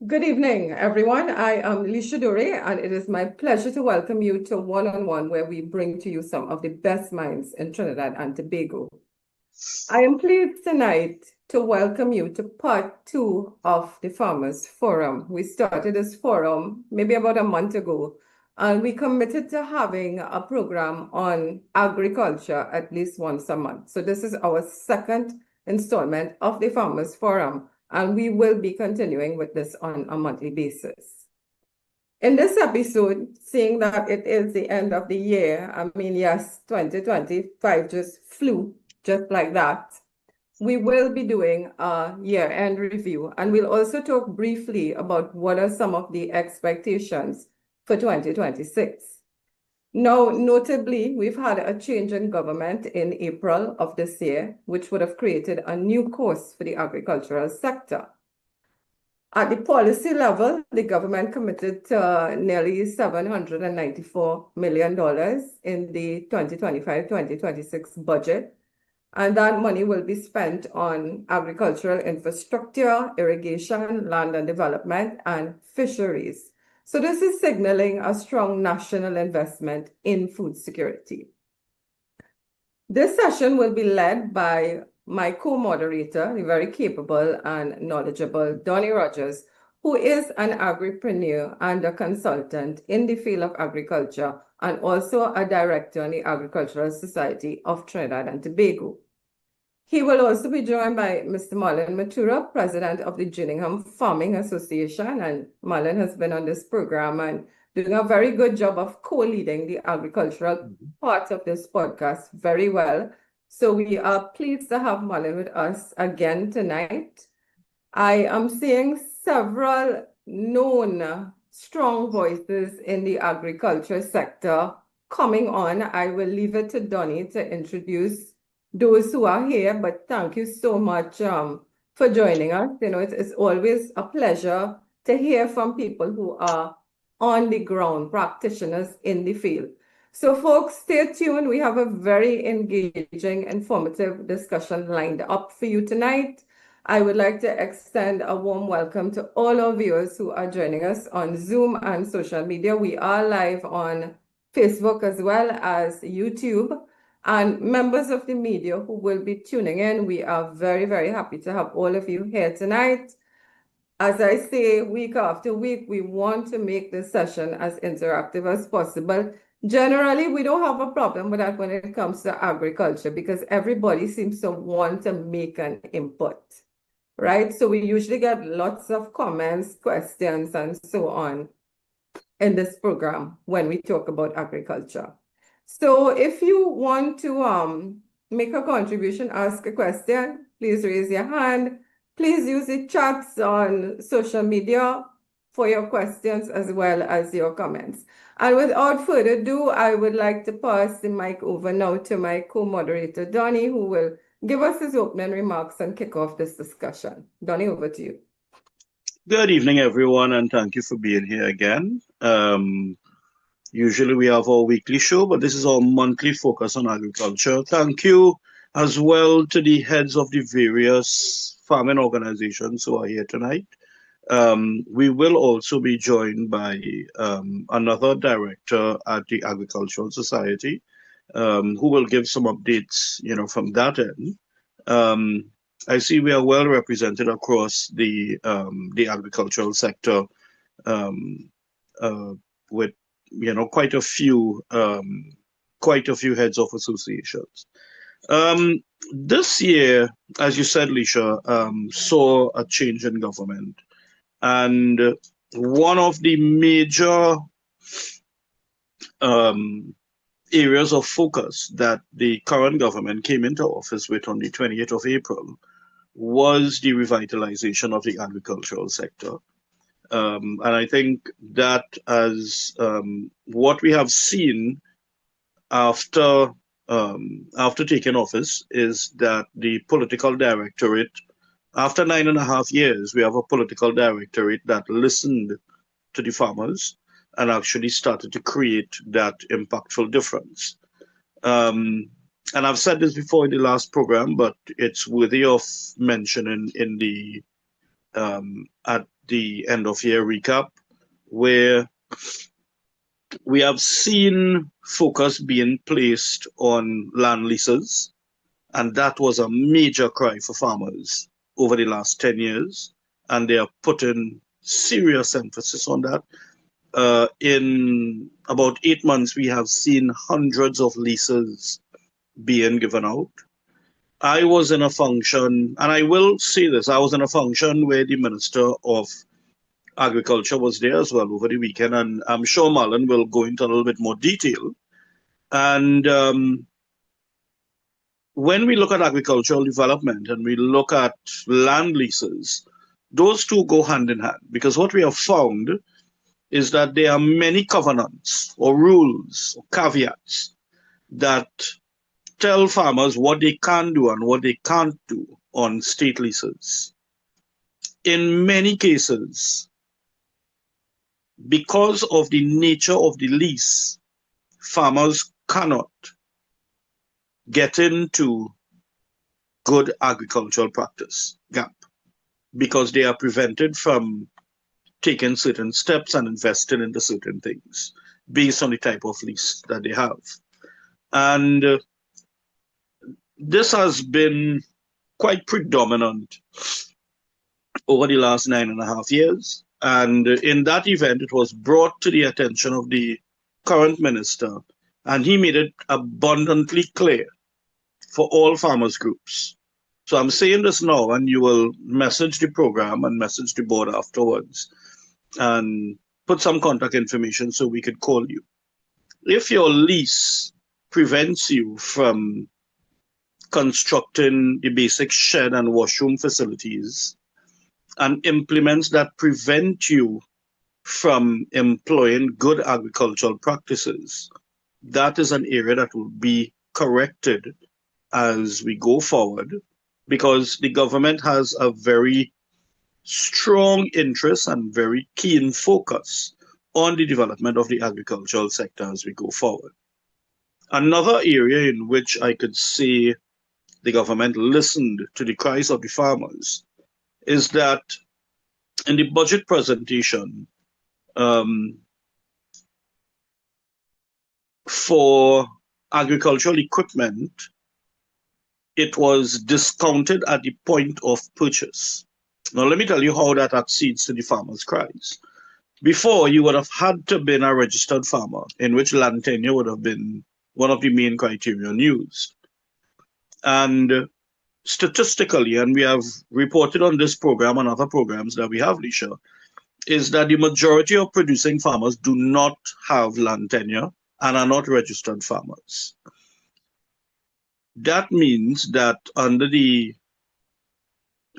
Good evening, everyone. I am Lisha Dore, and it is my pleasure to welcome you to One-on-One, where we bring to you some of the best minds in Trinidad and Tobago. I am pleased tonight to welcome you to part two of the Farmers Forum. We started this forum maybe about a month ago, and we committed to having a program on agriculture at least once a month. So this is our second installment of the Farmers Forum, and we will be continuing with this on a monthly basis. In this episode, seeing that it is the end of the year, I mean, yes, 2025 just flew just like that. We will be doing a year-end review, and we'll also talk briefly about what are some of the expectations for 2026. Now, notably, we've had a change in government in April of this year, which would have created a new course for the agricultural sector. At the policy level, the government committed nearly $794 million in the 2025-2026 budget, and that money will be spent on agricultural infrastructure, irrigation, land and development, and fisheries. So this is signaling a strong national investment in food security. This session will be led by my co-moderator, the very capable and knowledgeable Donnie Rogers, who is an agripreneur and a consultant in the field of agriculture and also a director in the Agricultural Society of Trinidad and Tobago. He will also be joined by Mr. Marlon Mathura, president of the Gillingham Farming Association, and Marlon has been on this program and doing a very good job of co-leading the agricultural part of this podcast very well. So we are pleased to have Marlon with us again tonight. I am seeing several known strong voices in the agriculture sector coming on. I will leave it to Donnie to introduce those who are here, but thank you so much for joining us. You know, it's always a pleasure to hear from people who are on the ground, practitioners in the field. So folks, stay tuned. We have a very engaging, informative discussion lined up for you tonight. I would like to extend a warm welcome to all our viewers who are joining us on Zoom and social media. We are live on Facebook as well as YouTube. And members of the media who will be tuning in, we are very, very happy to have all of you here tonight. As I say, week after week, we want to make this session as interactive as possible. Generally, we don't have a problem with that when it comes to agriculture because everybody seems to want to make an input, right? So we usually get lots of comments, questions, and so on in this program when we talk about agriculture. So if you want to make a contribution, ask a question, please raise your hand. Please use the chats on social media for your questions as well as your comments. And without further ado, I would like to pass the mic over now to my co-moderator, Donnie, who will give us his opening remarks and kick off this discussion. Donnie, over to you. Good evening, everyone, and thank you for being here again. Usually we have our weekly show, but this is our monthly focus on agriculture. Thank you as well to the heads of the various farming organizations who are here tonight. We will also be joined by another director at the Agricultural Society, who will give some updates, from that end. I see we are well represented across the agricultural sector, with quite a few heads of associations. This year, as you said, Lisha, saw a change in government, and one of the major areas of focus that the current government came into office with on the 28th of April was the revitalization of the agricultural sector. And I think that as what we have seen after taking office is that the political directorate, after 9.5 years, we have a political directorate that listened to the farmers and actually started to create that impactful difference. And I've said this before in the last program, but it's worthy of mentioning in the the end of year recap, where we have seen focus being placed on land leases, and that was a major cry for farmers over the last 10 years, and they are putting serious emphasis on that. In about 8 months, we have seen hundreds of leases being given out. I was in a function, and I will say this, I was in a function where the Minister of Agriculture was there as well over the weekend, and I'm sure Marlon will go into a little bit more detail. And when we look at agricultural development and we look at land leases, those two go hand in hand, because what we have found is that there are many covenants or rules or caveats that tell farmers what they can do and what they can't do on state leases. In many cases, because of the nature of the lease, farmers cannot get into good agricultural practice gap because they are prevented from taking certain steps and investing into certain things based on the type of lease that they have. And this has been quite predominant over the last 9.5 years. And in that event, it was brought to the attention of the current minister, and he made it abundantly clear for all farmers groups. So I'm saying this now, and you will message the program and message the board afterwards and put some contact information so we could call you. If your lease prevents you from constructing the basic shed and washroom facilities and implements that prevent you from employing good agricultural practices, that is an area that will be corrected as we go forward, because the government has a very strong interest and very keen focus on the development of the agricultural sector as we go forward. Another area in which I could say the government listened to the cries of the farmers is that in the budget presentation for agricultural equipment, it was discounted at the point of purchase. Now, let me tell you how that accedes to the farmers' cries. Before, you would have had to have been a registered farmer, in which land tenure would have been one of the main criterion used. And statistically, and we have reported on this program and other programs that we have, Lisha, is that the majority of producing farmers do not have land tenure and are not registered farmers. That means that under the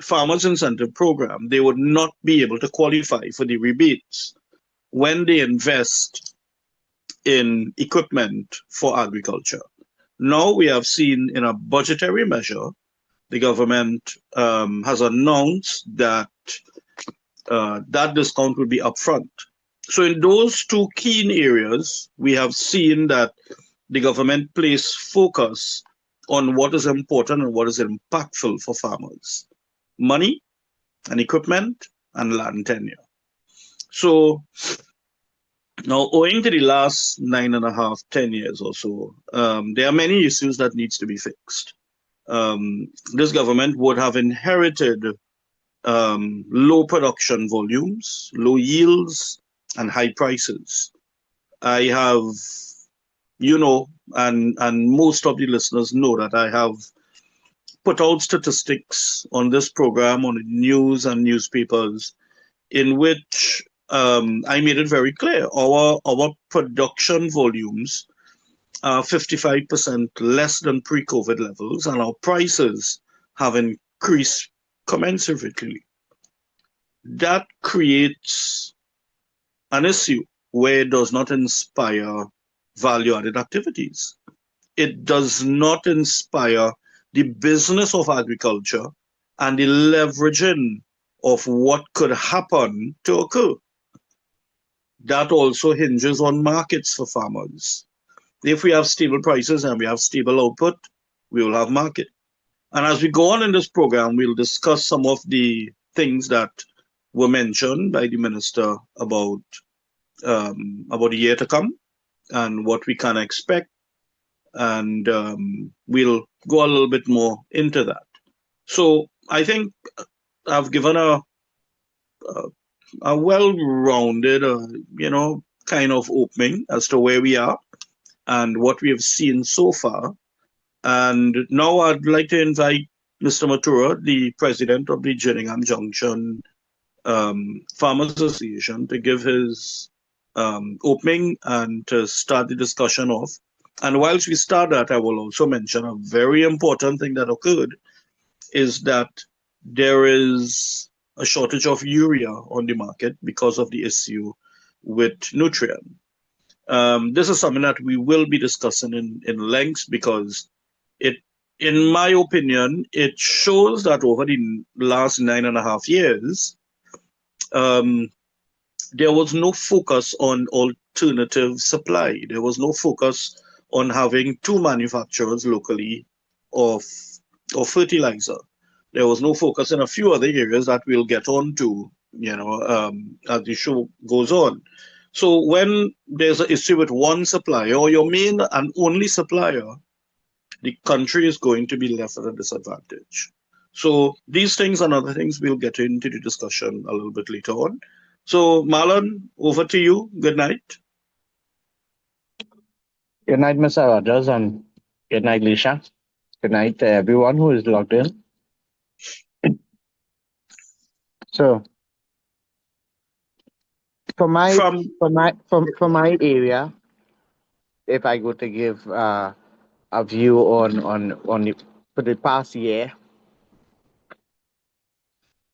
Farmers Incentive Program, they would not be able to qualify for the rebates when they invest in equipment for agriculture. Now we have seen in a budgetary measure, the government has announced that that discount will be upfront. So in those two key areas, we have seen that the government place focus on what is important and what is impactful for farmers: money and equipment and land tenure. So now, owing to the last 9.5, 10 years or so, there are many issues that needs to be fixed. This government would have inherited low production volumes, low yields, and high prices. I have, and most of the listeners know that I have put out statistics on this program, on the news and newspapers, in which I made it very clear our production volumes are 55% less than pre-COVID levels, and our prices have increased commensurately. That creates an issue where it does not inspire value-added activities. It does not inspire the business of agriculture and the leveraging of what could happen to occur. That also hinges on markets for farmers. If we have stable prices and we have stable output, we will have market. And as we go on in this program, we'll discuss some of the things that were mentioned by the minister about a year to come and what we can expect, and we'll go a little bit more into that. So I think I've given a well-rounded, kind of opening as to where we are and what we have seen so far. And now I'd like to invite Mr. Mathura, the president of the Gillingham Junction Farmers Association, to give his opening and to start the discussion off. And whilst we start that, I will also mention a very important thing that occurred is that there is a shortage of urea on the market because of the issue with nutrient. This is something that we will be discussing in length because it, in my opinion, it shows that over the last 9.5 years, um, there was no focus on alternative supply. There was no focus on having two manufacturers locally of fertilizer. There was no focus in a few other areas that we'll get on to, as the show goes on. So when there's an issue with one supplier or your main and only supplier, the country is going to be left at a disadvantage. So these things and other things we'll get into the discussion a little bit later on. So Marlon, over to you. Good night. Good night, Mr. Rogers, and good night, Lisha. Good night to everyone who is logged in. So, for my area, if I go to give a view for the past year,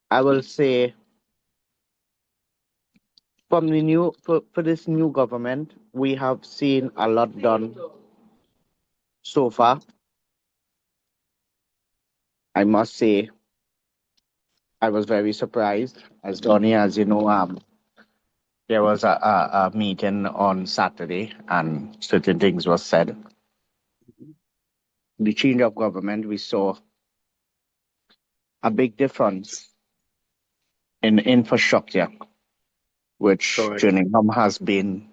I will say for this new government, we have seen a lot done so far. I must say, I was very surprised. As Donnie, as you know, there was a meeting on Saturday and certain things were said. The change of government, we saw a big difference in infrastructure, which Gillingham has been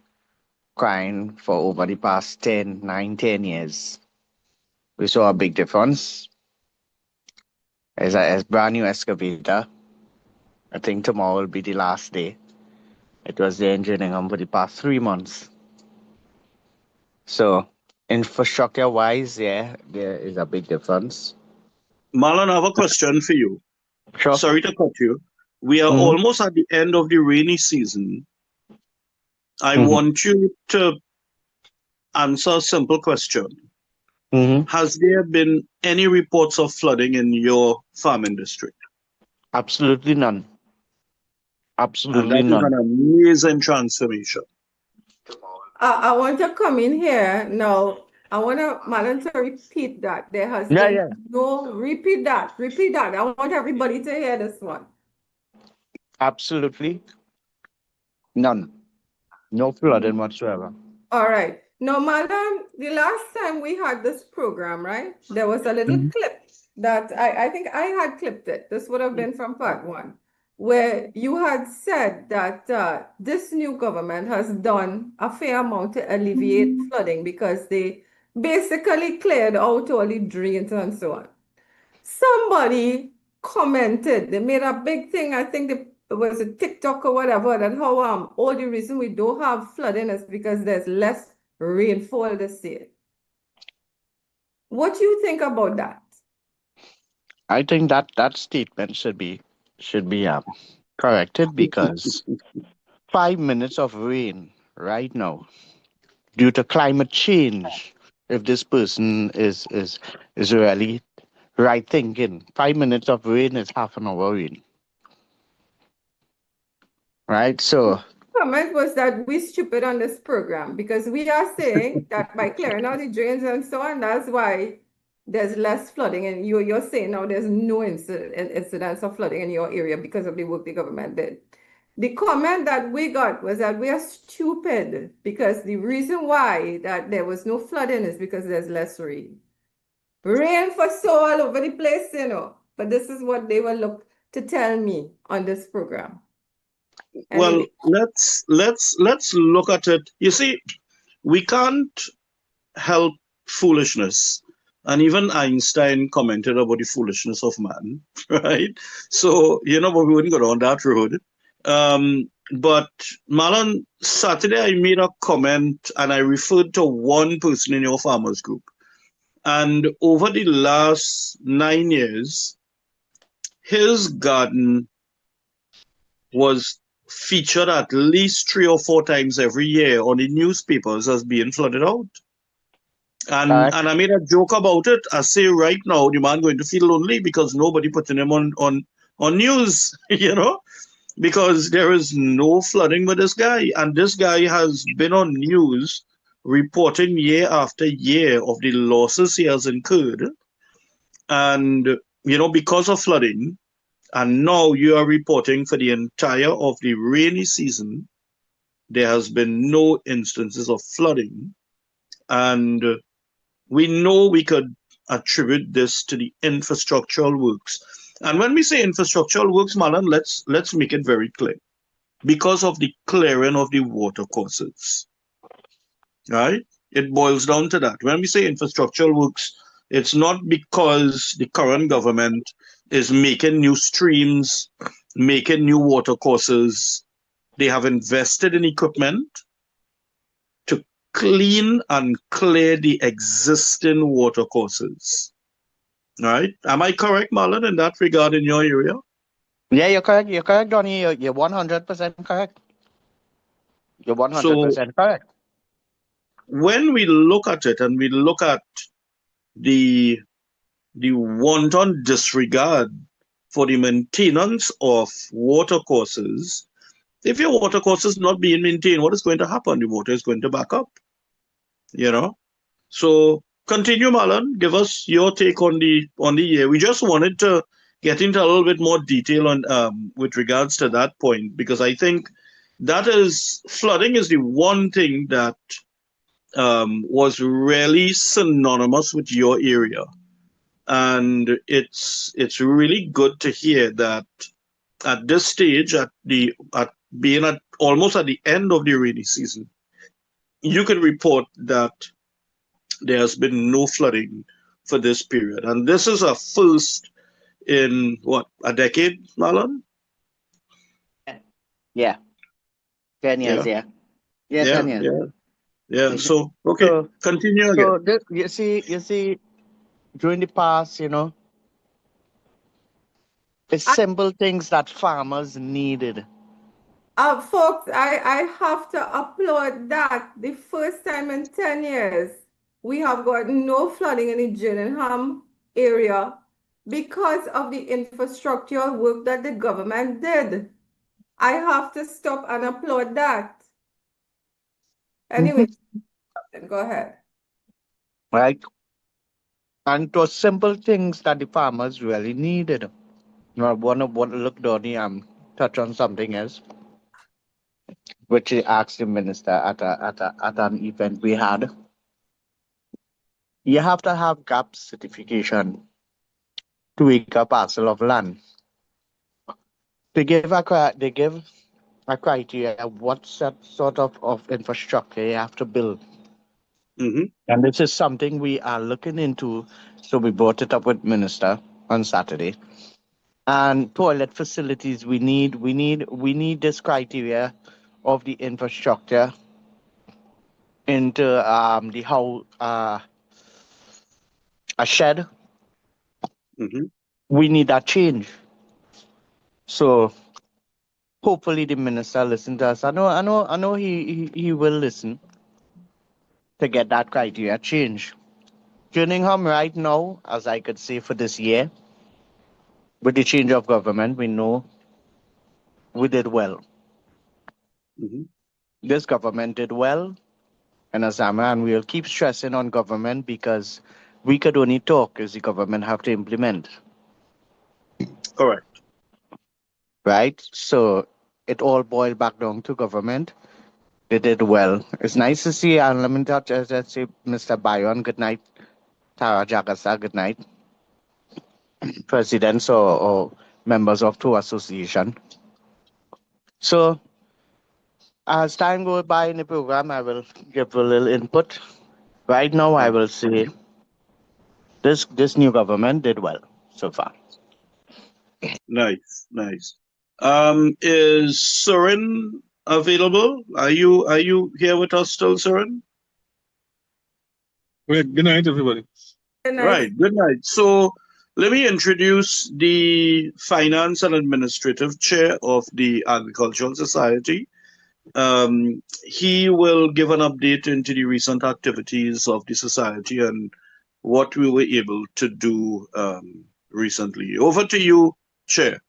crying for over the past 10 years. We saw a big difference. As a brand new excavator, I think tomorrow will be the last day. It was there in Gillingham for the past 3 months. So infrastructure-wise, yeah, there is a big difference. Marlon, I have a question for you. Sure. Sorry to cut you. We are almost at the end of the rainy season. I want you to answer a simple question. Has there been any reports of flooding in your farming district? Absolutely none. Absolutely and that none. is an amazing transformation. I want to come in here now. I want Marlon to repeat that. There has been no, repeat that. I want everybody to hear this one. Absolutely none. No flooding whatsoever. All right. Now, Marlon, the last time we had this program, right? There was a little clip that I think I had clipped it. This would have been from part one, where you had said that this new government has done a fair amount to alleviate flooding because they basically cleared out all the drains and so on. Somebody commented, they made a big thing, I think it was a TikTok or whatever, that how all the reason we don't have flooding is because there's less rainfall this year. What do you think about that? I think that statement should be corrected because 5 minutes of rain right now due to climate change. If this person is really right thinking, 5 minutes of rain is half an hour rain. Right? So Comment was that we stupid on this program because we are saying that by clearing out the drains and so on, that's why there's less flooding. And you're saying now there's no incidence of flooding in your area because of the work the government did. The comment that we got was that we are stupid because the reason why that there was no flooding is because there's less rain. Rain for so all over the place, But this is what they will look to tell me on this program. Well, Anyway, let's look at it. You see, we can't help foolishness. And even Einstein commented about the foolishness of man, right? So, but we wouldn't go down that road. But Marlon, Saturday I made a comment and I referred to one person in your farmers group. And over the last 9 years, his garden was featured at least 3 or 4 times every year on the newspapers as being flooded out. And Correct. and I made a joke about it. I say right now the man going to feel lonely because nobody putting him on news, because there is no flooding with this guy. And this guy has been on news reporting year after year of the losses he has incurred. And because of flooding, and now you are reporting for the entire of the rainy season, there has been no instances of flooding. And we know we could attribute this to the infrastructural works. And when we say infrastructural works, Malan, let's make it very clear. Because of the clearing of the water courses, right? It boils down to that. When we say infrastructural works, it's not because the current government is making new streams, making new water courses. They have invested in equipment to clean and clear the existing water courses. Right? Am I correct, Marlon, in that regard in your area? Yeah, you're correct. You're correct, Donnie. You're 100% correct. You're So 100% correct. when we look at it and we look at the wanton disregard for the maintenance of water courses, if your water course is not being maintained, what is going to happen? The water is going to back up. So continue, Marlon. Give us your take on the year. We just wanted to get into a little bit more detail on with regards to that point, because I think that is flooding is the one thing that was really synonymous with your area. And it's really good to hear that at this stage, at being at almost at the end of the rainy season, you can report that there has been no flooding for this period. And this is a first in what, a decade, Marlon? Yeah. 10 years, Yeah, yeah. Yeah, yeah, 10 years. yeah, yeah. So okay, So, continue again. so this, you see, during the past, it's I, simple things that farmers needed. folks, I have to applaud that. The first time in 10 years, we have got no flooding in the Gillingham area because of the infrastructural work that the government did. I have to stop and applaud that. Anyway, Mhm. go ahead. Right? And it was simple things that the farmers really needed. I want to look, Donnie, touch on something else, which he asked the minister at an event we had. You have to have GAP certification to take a parcel of land. They give a criteria what sort of infrastructure you have to build. Mm-hmm. And this is something we are looking into. So we brought it up with minister on Saturday. And toilet facilities, we need this criteria of the infrastructure into the how a shed. Mm-hmm. We need that change. So hopefully the minister listen to us. I know he will listen to get that criteria change. Gillingham right now, as I could say for this year, with the change of government, we know we did well. Mm-hmm. This government did well, and as a man, we'll keep stressing on government because we could only talk as the government have to implement, Correct. right? So it all boiled back down to government. They did well. It's nice to see, and let me touch, as I say, Mr. Bayon, good night. Tara Jagasa, good night. Presidents or members of two association. So as time goes by in the program, I will give a little input. Right now, I will say this new government did well so far. Nice, nice. Is Surin available? Are you here with us still, Surin? Good night, everybody. Good night. Right, good night. So let me introduce the Finance and Administrative Chair of the Agricultural Society. He will give an update into the recent activities of the society and what we were able to do recently. Over to you, Chair.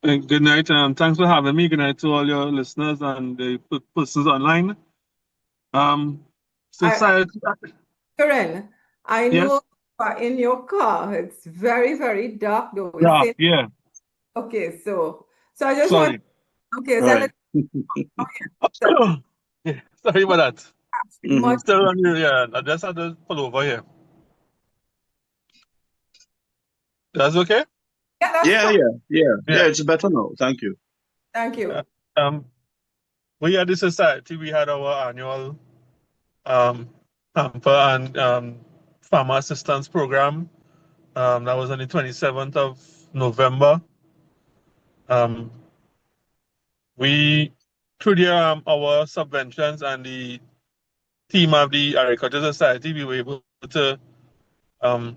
Good night. Thanks for having me. Good night to all your listeners and the persons online. Society. Karen, I Yes. know you are in your car. It's very, very dark though. It's Yeah. in- Yeah. Okay, so I just want, Sorry. okay, so Right. Yeah, sorry about that. much, Still on you. Yeah. I just had to pull over here. That's okay. yeah, that's Yeah, fine. yeah. Yeah. It's better now. Thank you. Thank you. We at the society we had our annual hamper and farmer assistance program. That was on the 27th of November. We, through our subventions and the team of the Agricultural Society, we were able to um,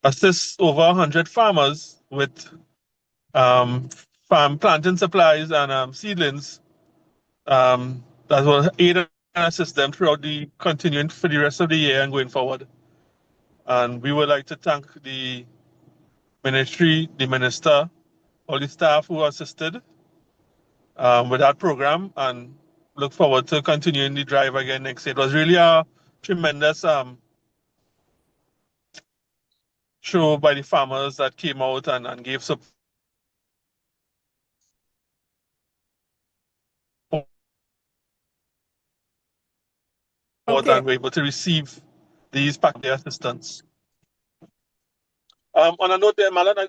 assist over 100 farmers with farm planting supplies and seedlings that will aid and assist them throughout the continuing for the rest of the year and going forward. And we would like to thank the ministry, the minister, all the staff who assisted with that program and look forward to continuing the drive again next year. It was really a tremendous show by the farmers that came out and gave support. Okay, And were able to receive these package assistance. On a note there, Malan, I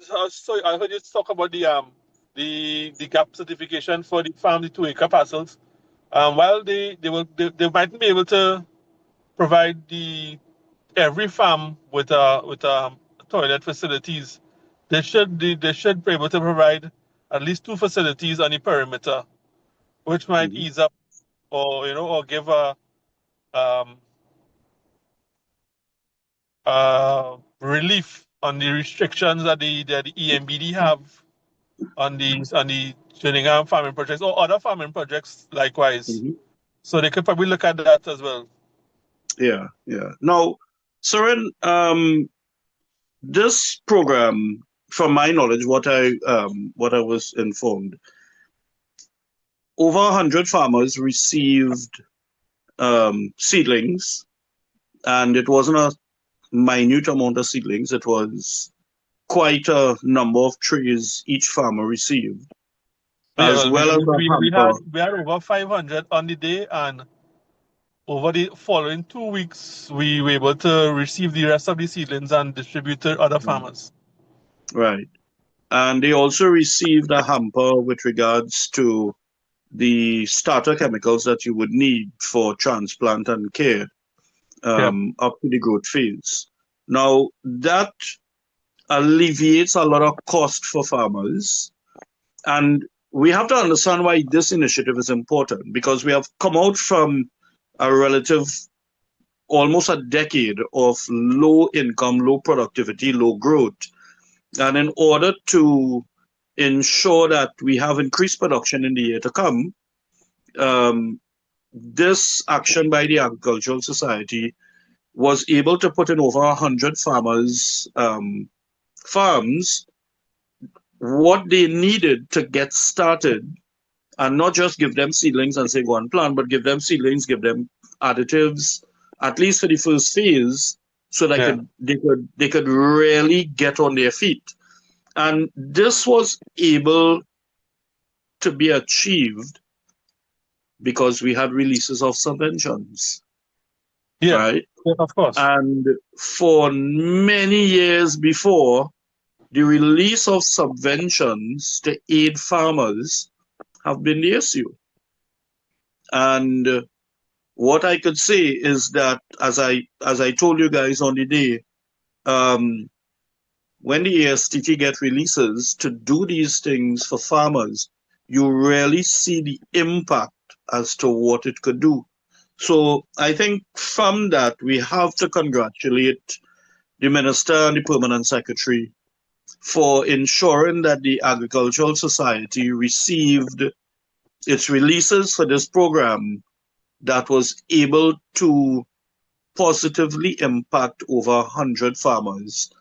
heard you talk about the gap certification for the farm, the 2-acre parcels. While they mightn't be able to provide every farm with toilet facilities, they should be able to provide at least 2 facilities on the perimeter, which might ease up or give a um, relief on the restrictions that the EMBD have on the Sheringham farming projects or other farming projects likewise. So they could probably look at that as well. Yeah. Now, Surin, this program, from my knowledge, what I was informed, over 100 farmers received seedlings, and it wasn't a minute amount of seedlings. It was quite a number of trays each farmer received, as well as a hamper. We had over 500 on the day, and over the following 2 weeks, we were able to receive the rest of the seedlings and distribute to other farmers. Right. And they also received a hamper with regards to the starter chemicals that you would need for transplant and care up to the growth phase. Now, that alleviates a lot of cost for farmers. And we have to understand why this initiative is important, because we have come out from a relative almost a decade of low income, low productivity, low growth. And in order to ensure that we have increased production in the year to come, this action by the Agricultural Society was able to put in over 100 farmers' farms what they needed to get started, and not just give them seedlings and say go and plant, but give them seedlings, give them additives, at least for the first phase, so that they could really get on their feet. And this was able to be achieved because we had releases of subventions. Yeah, right? of course. And for many years before, the release of subventions to aid farmers have been the issue. And what I could say is that, as I told you guys on the day, when the ASTT get releases to do these things for farmers, you really see the impact as to what it could do. So I think from that, we have to congratulate the Minister and the Permanent Secretary for ensuring that the Agricultural Society received its releases for this program that was able to positively impact over 100 farmers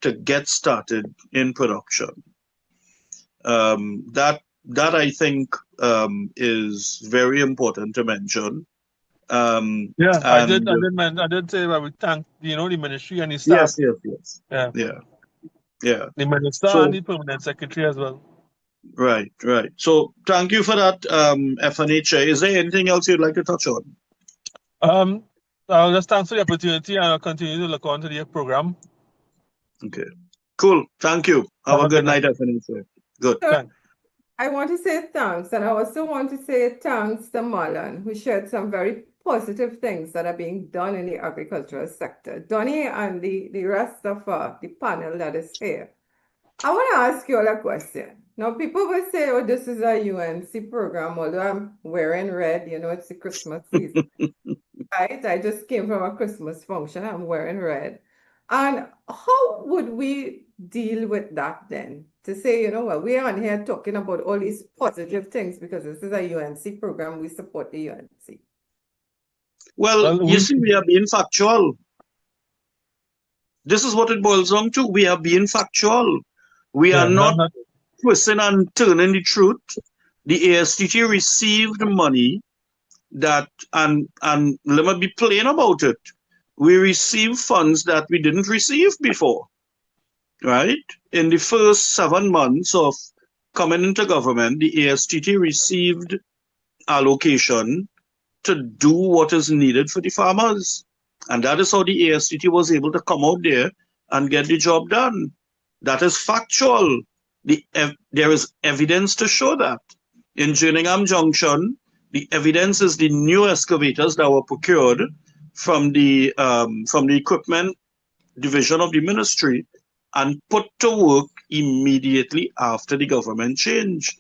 to get started in production. That I think is very important to mention. Yeah, I did say I would thank the ministry and the staff. Yes. Yeah. The minister and the permanent secretary as well. Right. So thank you for that, FNHA. Is there anything else you'd like to touch on? I'll just thanks for the opportunity and I'll continue to look on to the program. Okay. Cool. Thank you. Have a good night, FNHA. Good. Thanks. I want to say thanks, and I also want to say thanks to Marlon, who shared some very positive things that are being done in the agricultural sector. Donnie and the rest of the panel that is here. I want to ask you all a question. Now, people will say, oh, this is a UNC program, although I'm wearing red, it's the Christmas season. Right? I just came from a Christmas function, I'm wearing red. And how would we deal with that then? To say, well, we're on here talking about all these positive things because this is a UNC program, we support the UNC. Well, you see, we are being factual. This is what it boils down to. We are being factual. We are not twisting and turning the truth. The ASTT received money that, and let me be plain about it, we received funds that we didn't receive before, right? In the first 7 months of coming into government, the ASTT received allocation to do what is needed for the farmers. And that is how the ASTT was able to come out there and get the job done. That is factual. There is evidence to show that. In Jerningham Junction, the evidence is the new excavators that were procured from the equipment division of the ministry and put to work immediately after the government change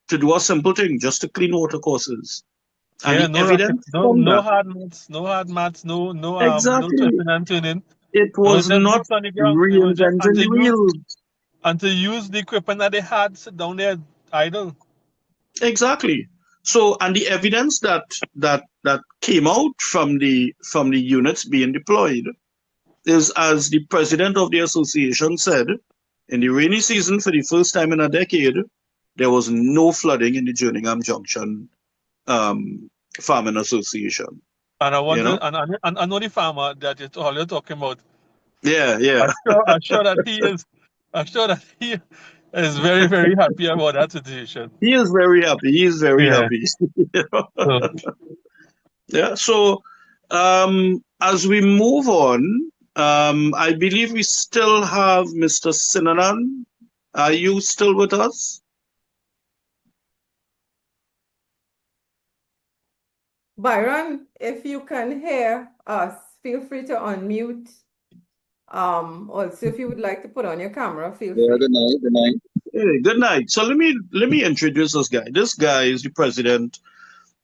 to do a simple thing, just to clean water courses. And the evidence no hard maths, no twisting and turning. It was not reinventing the wheel. And to use the equipment that they had, sit down there idle. Exactly. So, and the evidence that came out from the units being deployed is, as the president of the association said, in the rainy season for the first time in a decade, there was no flooding in the Jerningham Junction Farming Association. And I wonder, and I know the farmer that you're talking about. Yeah. I'm sure that he is very, very happy about that situation. He is very happy. Happy. Yeah. So, as we move on, I believe we still have Mr. Sinanan. Are you still with us? Byron, if you can hear us, feel free to unmute. Also, if you would like to put on your camera, feel free. Good night. Hey, good night. So let me introduce this guy. This guy is the president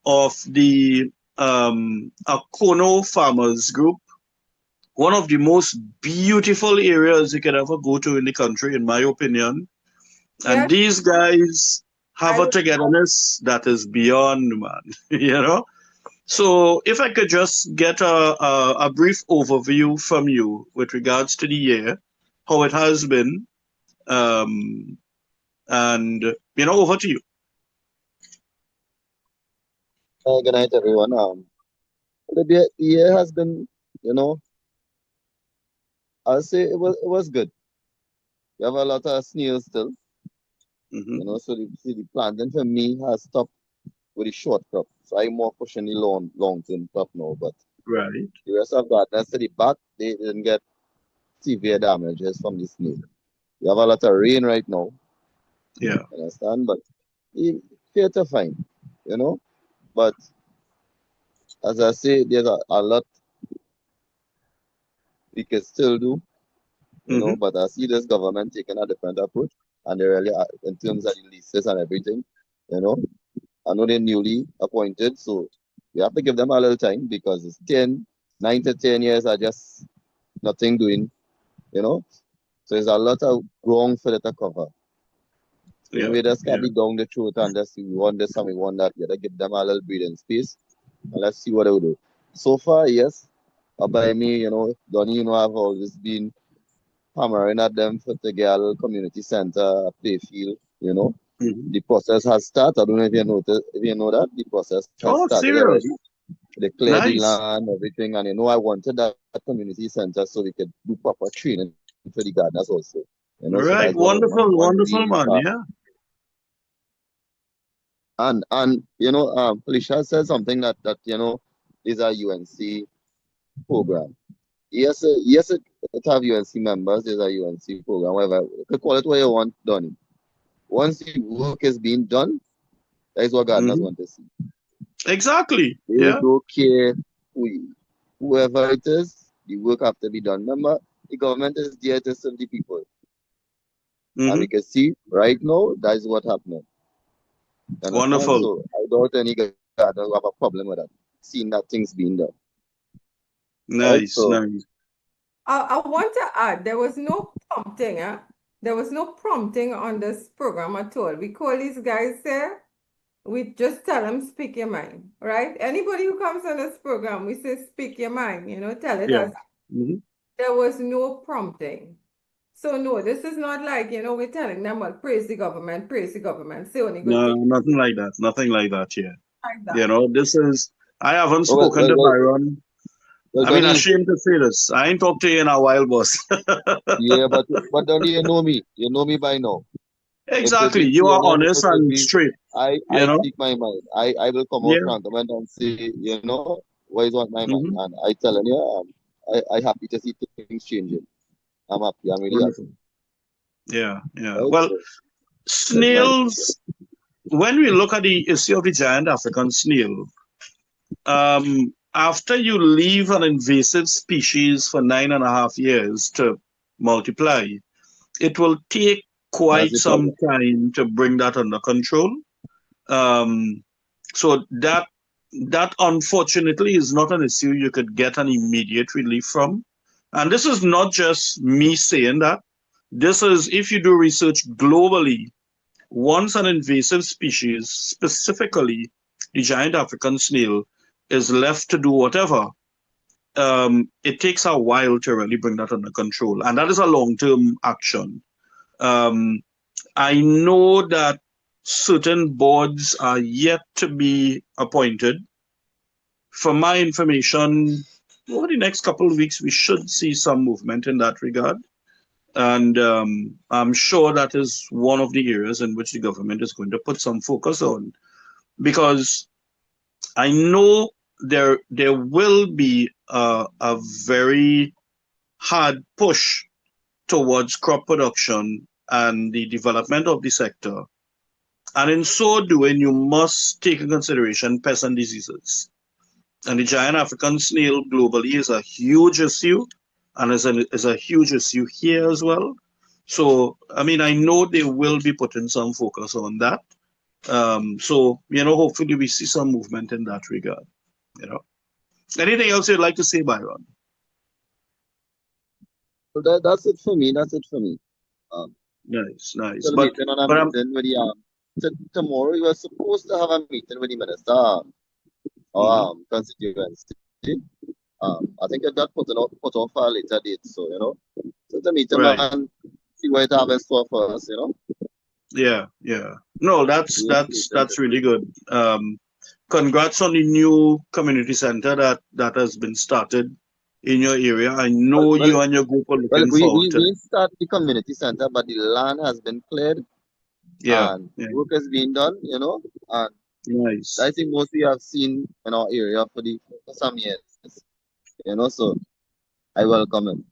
of the Akono Farmers Group, one of the most beautiful areas you could ever go to in the country, in my opinion. And these guys have a togetherness that is beyond, man. So if I could just get a brief overview from you with regards to the year, how it has been, and over to you. Good night, everyone. The year has been, I'll say it was good. We have a lot of snow still, so the planting for me has stopped with the short crop. So I'm more pushing the long-term crop now. But right, the rest of gardeners to the back, they didn't get severe damages from the snow. We have a lot of rain right now. Yeah. Understand? But fair to find, you know. But as I say, there's a lot we can still do, you know. But I see this government taking a different approach, and they really are, in terms of the leases and everything, you know. I know they're newly appointed, so we have to give them a little time because it's 9 to 10 years are just nothing doing, you know. So there's a lot of ground for them to cover. Yeah. We just can't be down the throat and just we want this and we want that. We gotta give them a little breathing space and let's see what they will do. So far, yes, by me, you know, Donnie, you know, I've always been hammering at them for to get a little community center, a play field, you know. The process has started. I don't know if you notice, if you know that the process has Oh, started serious? already. They cleared the Nice. land, everything, and you know I wanted that community center so we could do proper training for the gardeners also. You know, so Right. that's one Wonderful, main man. part. Yeah. And you know, Felicia said something that you know is a UNC program. Yes, it have UNC members. There's a UNC program. Whatever you could call it what you want, done. Once the work is being done, that is what gardeners want to see. Exactly. They Yeah. don't care whoever it is. The work have to be done. Remember, the government is there to serve the people. And we can see right now that is what happening. Understand? Wonderful. So I doubt any gardener will have a problem with that. Seeing that things being done. Right? Nice, So nice. I want to add, there was no prompting, there was no prompting on this program at all. We call these guys there, we just tell them speak your mind, right? Anybody who comes on this program, we say speak your mind, you know, tell it Yeah. as there was no prompting. So no, this is not like, you know, we're telling them, well, praise the government, say only good No, things nothing like that. Nothing like that. Yeah. like You that. know, I haven't well, spoken to Byron. I mean, Donnie, ashamed to say this. I ain't talked to you in a while, boss. yeah, but Donnie, you know me. You know me by now. Exactly. You are honest If it and be, straight, you I know? speak my mind. I will come out Yeah. front and say, you know, what is on my mind. Mm-hmm. And I tell you, I happy to see things changing. I'm happy. I'm really happy. Wonderful. Yeah, yeah. Right? Well, So that's nice. snails, when we look at the issue of the giant African snail, after you leave an invasive species for 9.5 years to multiply, it will take That's quite the some problem. time to bring that under control. Um, so that unfortunately is not an issue you could get an immediate relief from. And this is not just me saying that. This is if you do research globally, once an invasive species, specifically the giant African snail, is left to do whatever, it takes a while to really bring that under control. And that is a long-term action. Um, I know that certain boards are yet to be appointed. From my information, over the next couple of weeks, we should see some movement in that regard. And I'm sure that is one of the areas in which the government is going to put some focus on. Because I know there will be a very hard push towards crop production and the development of the sector. And in so doing, you must take into consideration pests and diseases. And the giant African snail globally is a huge issue and is a huge issue here as well. So, I mean, I know they will be putting some focus on that. So, you know, hopefully we see some movement in that regard, you know. Anything else you'd like to say, Byron? So that's it for me. That's it for me. Um, Nice, nice. still meeting on a But meeting with the tomorrow we were supposed to have a meeting with the minister constituency. I think it got put on for a later date. So you know, so to meet him right. and see what it have in store for us. You know. Yeah, yeah. No, We will see that's really good. Congrats on the new community center that has been started in your area. I Well, know well, you and your group are well, looking forward to we it. start the community center, but the land has been cleared Yeah, and yeah. work is being done. You know, and Nice. I think most we have seen in our area for some years. You know, so I welcome him.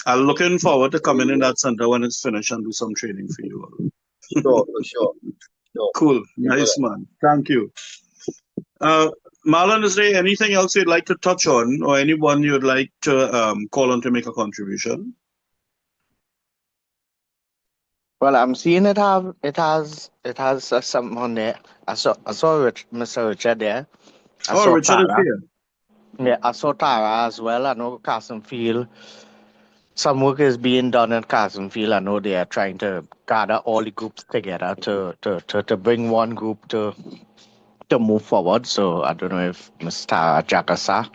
I'm looking forward to coming in that center when it's finished and do some training for you all. Sure, for sure. Cool. Nice, man. Thank you. Marlon, is there anything else you'd like to touch on, or anyone you'd like to call on to make a contribution? Well, I'm seeing it has something on there. I saw Mr. Richard there. I Oh, saw Richard is Tara. here. Yeah, I saw Tara as well. I know Castle some work is being done in Castle. I know they are trying to gather all the groups together to bring one group to move forward. So I don't know if Mr. Jakasa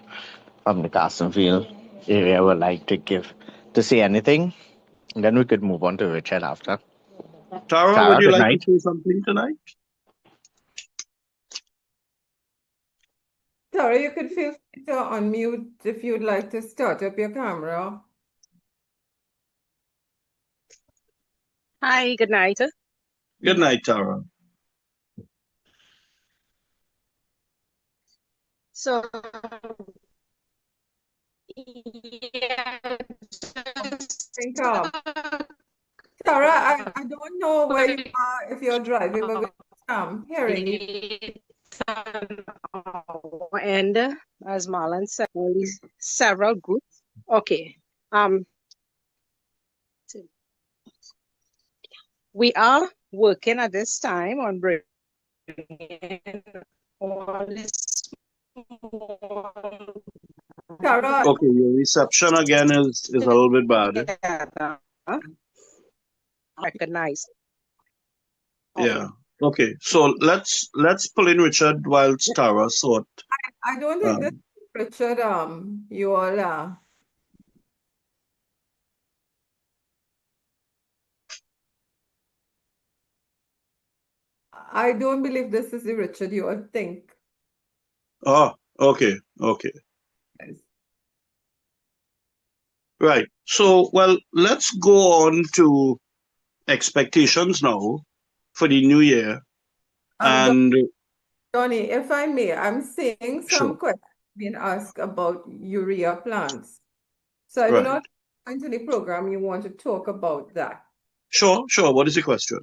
from the Castle area would like to say anything. And then we could move on to Richard after. Tara, would Tara, you good like to night. say something tonight? Tara, you could feel free to unmute if you'd like to start up your camera. Hi, good night. Good night, Tara. So, yeah, Think, Tara, I don't know where you are if you're driving, but I'm hearing you. And as Marlon said, only several groups. Okay. We are working at this time on bringing all this Tara, Okay, your reception again is a little bit bad. together. Recognize. Yeah. Okay. So let's pull in Richard while Tara sort. I don't think this Richard, you all I don't believe this is the Richard you all think. Oh, okay, okay. Yes. Right. So, well, let's go on to expectations now for the new year. And Johnny, if I may, I'm seeing some sure. questions being asked about urea plants. So I don't know Right. if into the program you want to talk about that. Sure, sure. What is the question?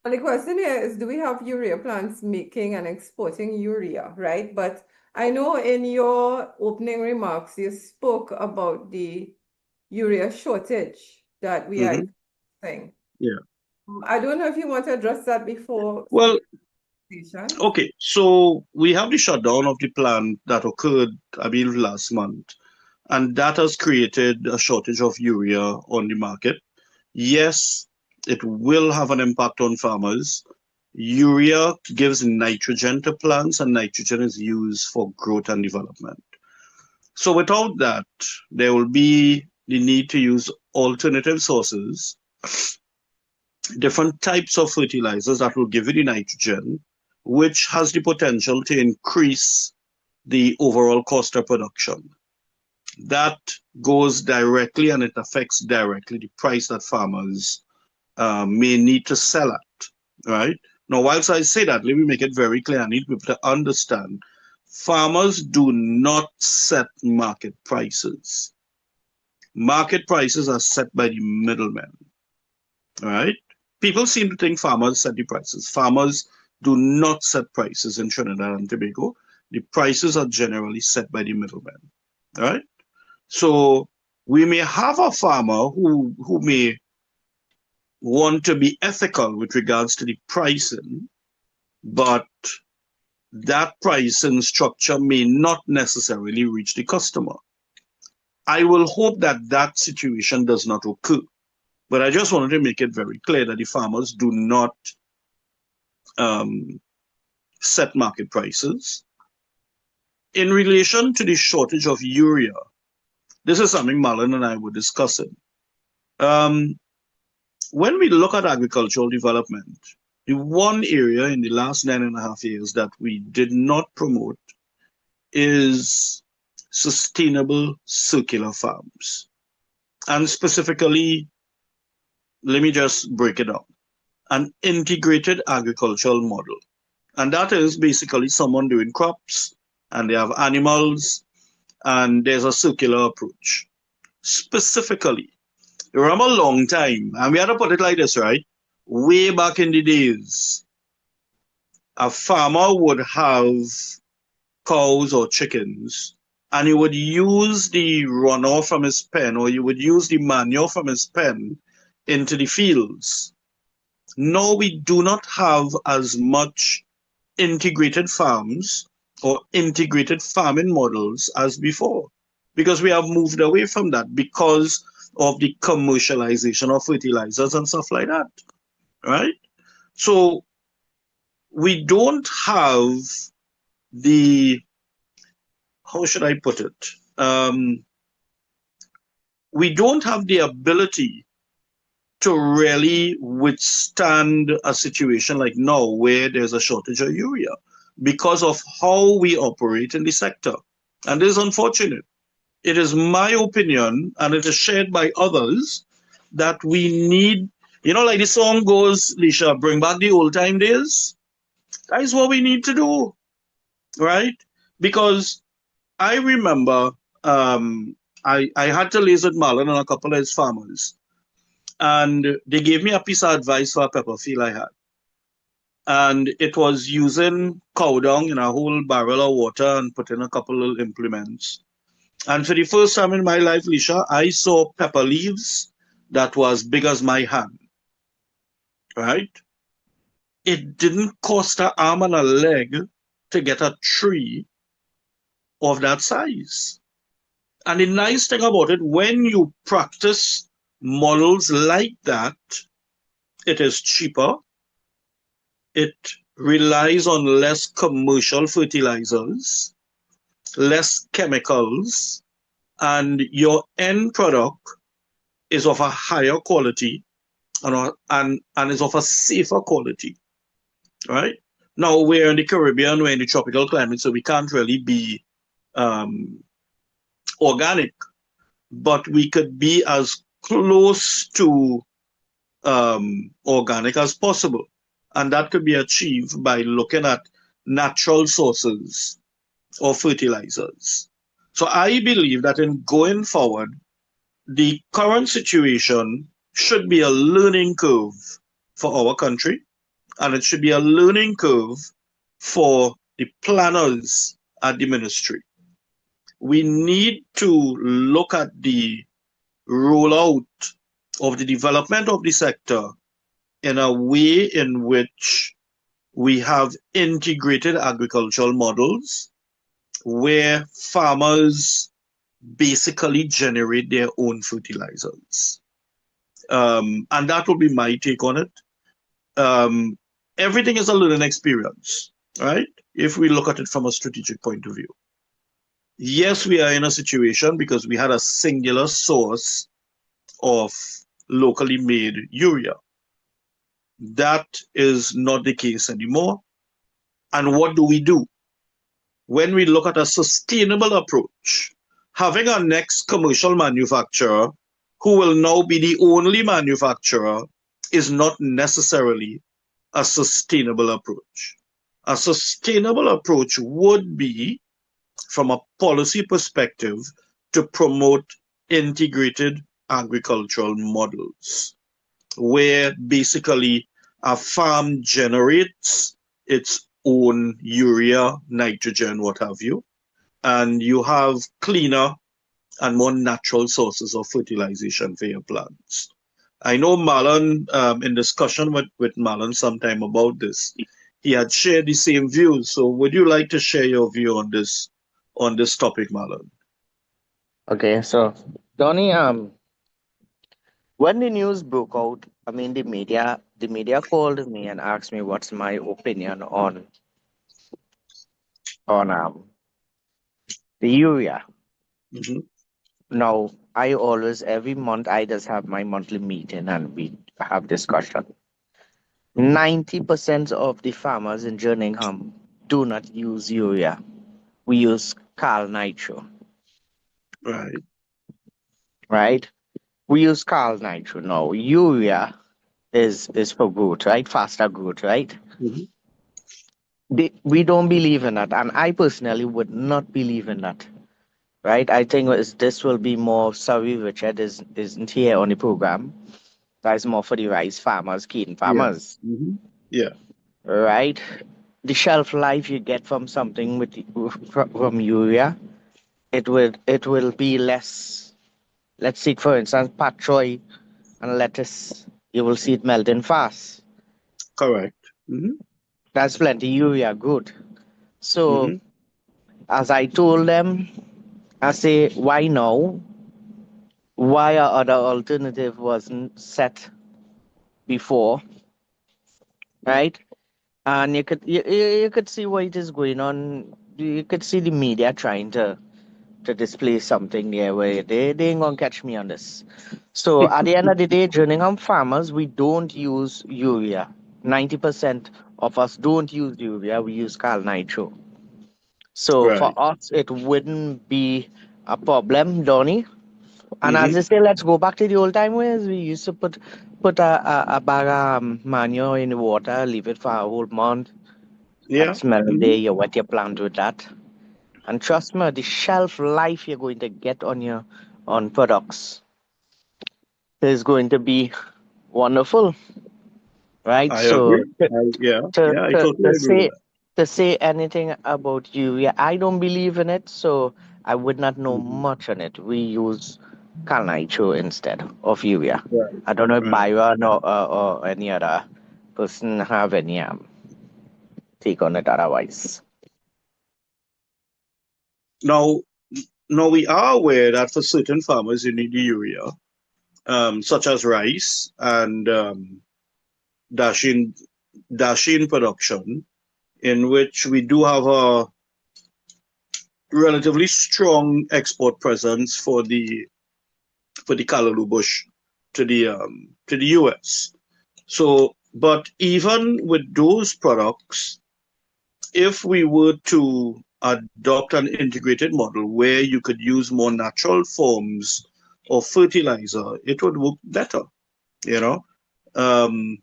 Well, the question here is, do we have urea plants making and exporting urea, right? But I know in your opening remarks, you spoke about the urea shortage that we are experiencing. Yeah. I don't know if you want to address that before. Well, okay. So we have the shutdown of the plant that occurred, I believe, last month, and that has created a shortage of urea on the market. Yes, it will have an impact on farmers. Urea gives nitrogen to plants, and nitrogen is used for growth and development. So without that, there will be the need to use alternative sources, different types of fertilizers that will give you the nitrogen, which has the potential to increase the overall cost of production. That goes directly and it affects directly the price that farmers may need to sell at, right? Now, whilst I say that, let me make it very clear. I need people to understand farmers do not set market prices. Market prices are set by the middlemen, right? People seem to think farmers set the prices. Farmers do not set prices in Trinidad and Tobago. The prices are generally set by the middlemen, right? So we may have a farmer who may want to be ethical with regards to the pricing, but that pricing structure may not necessarily reach the customer. I will hope that that situation does not occur. But I just wanted to make it very clear that the farmers do not set market prices. In relation to the shortage of urea, this is something Marlon and I were discussing. When we look at agricultural development, the one area in the last 9.5 years that we did not promote is sustainable circular farms. And specifically, let me just break it down. An integrated agricultural model. And that is basically someone doing crops and they have animals and there's a circular approach. Specifically, Remember, a long time, and we had to put it like this, right? Way back in the days, a farmer would have cows or chickens, and he would use the runoff from his pen, or you would use the manure from his pen into the fields. Now we do not have as much integrated farms or integrated farming models as before, because we have moved away from that because of the commercialization of fertilizers and stuff like that, right? So we don't have the, how should I put it? We don't have the ability to really withstand a situation like now where there's a shortage of urea because of how we operate in the sector. And this is unfortunate. It is my opinion, and it is shared by others, that we need, like the song goes, Lisha, bring back the old time days. That is what we need to do, right? Because I remember I had to liaise with Marlon and a couple of his farmers, and they gave me a piece of advice for a pepper field I had. And it was using cow dung in a whole barrel of water and putting a couple of implements. And for the first time in my life, Lisha, I saw pepper leaves that was big as my hand, right? It didn't cost an arm and a leg to get a tree of that size. And the nice thing about it, when you practice models like that, it is cheaper. It relies on less commercial fertilizers, less chemicals, and your end product is of a higher quality and is of a safer quality, right? Now, we're in the Caribbean, we're in the tropical climate, so we can't really be organic, but we could be as close to organic as possible. And that could be achieved by looking at natural sources of fertilizers. So I believe that in going forward, the current situation should be a learning curve for our country, and it should be a learning curve for the planners at the ministry. We need to look at the rollout of the development of the sector in a way in which we have integrated agricultural models where farmers basically generate their own fertilizers. And that will be my take on it. Everything is a learning experience, right? If we look at it from a strategic point of view. Yes, we are in a situation because we had a singular source of locally made urea. That is not the case anymore. And what do? When we look at a sustainable approach, having our next commercial manufacturer, who will now be the only manufacturer, is not necessarily a sustainable approach. A sustainable approach would be, from a policy perspective, to promote integrated agricultural models, where basically a farm generates its own urea, nitrogen, what have you, and you have cleaner and more natural sources of fertilization for your plants. I know Marlon, in discussion with Marlon sometime about this, he had shared the same views. So would you like to share your view on this topic, Marlon? Okay, so Donnie, when the news broke out, I mean the media called me and asked me what's my opinion on the urea. Mm-hmm. Now I always every month I just have my monthly meeting and we have discussion. 90% of the farmers in Jerningham do not use urea. We use Cal Nitro. Right. Right? We use Cal Nitro. No, urea is for growth, right? Faster growth, right? Mm-hmm. We don't believe in that, and I personally would not believe in that. right? I think this will be more. Sorry, Richard isn't here on the program. That is more for the rice farmers, cane Yeah. farmers, Yeah. right? The shelf life you get from something from urea, it will be less. Let's take for instance pak choy and lettuce. You will see it melting fast. Correct. That's plenty urea, good. So Mm-hmm. as I told them, I say, why now? Why our other alternative wasn't set before, right? And you could see what is going on. You could see the media trying to display something there where they ain't gonna catch me on this. So at the end of the day, Jerningham farmers, we don't use urea. 90% of us don't use urea, we use Cal Nitro. So for Right. us, it wouldn't be a problem, Donny. And as Mm-hmm. they say, let's go back to the old time ways. We used to put a bag of manure in the water, leave it for a whole month. Yeah. That smell Mm-hmm. there, you wet your plant with that. And trust me, the shelf life you're going to get on products is going to be wonderful, right? I So agree. Yeah. to, Yeah. I to, totally to agree with say that. to say anything about urea, I don't believe in it, so I would not know Mm-hmm. much on it. We use Calnitro instead of urea. Right. I don't know if Right. Byron or any other person have any take on it otherwise. Now, we are aware that for certain farmers you need the urea, such as rice and dashing production, in which we do have a relatively strong export presence for the callaloo bush to the US. So, but even with those products, if we were to adopt an integrated model where you could use more natural forms of fertilizer, it would work better, you know. Um,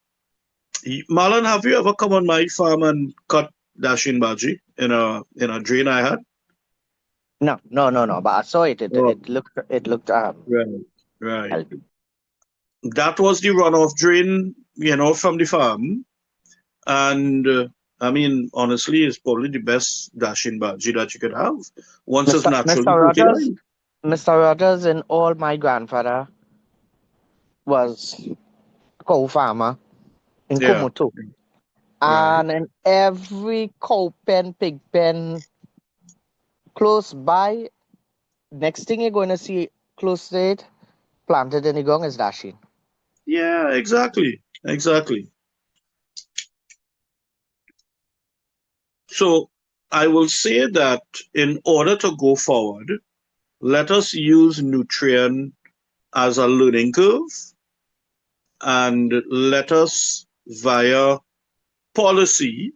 Marlon, have you ever come on my farm and cut dashing baji in a drain I had? No, no, no, no. But I saw it. Oh, It looked right, right. healthy. That was the runoff drain, from the farm. And I mean, honestly, it's probably the best dashing baji that you could have once it's Mr. naturally Mr. Rogers, fertilized. Mr. Rogers, and all my grandfather was a cow farmer in Yeah, Kumutu. right. And in every cow pen, pig pen close by, next thing you're going to see close to it, planted in the ground is dashing. Yeah, exactly. Exactly. So I will say that in order to go forward, let us use nutrient as a learning curve, and let us, via policy,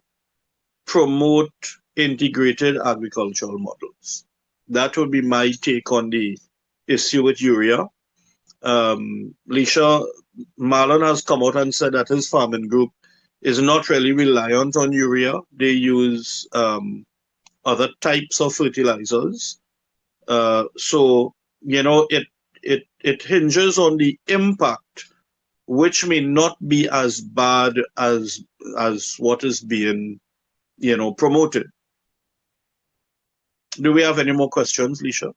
promote integrated agricultural models. That would be my take on the issue with urea. Lisha, Marlon has come out and said that his farming group is not really reliant on urea. They use other types of fertilizers. So it hinges on the impact, which may not be as bad as what is being promoted. Do we have any more questions, Lisha?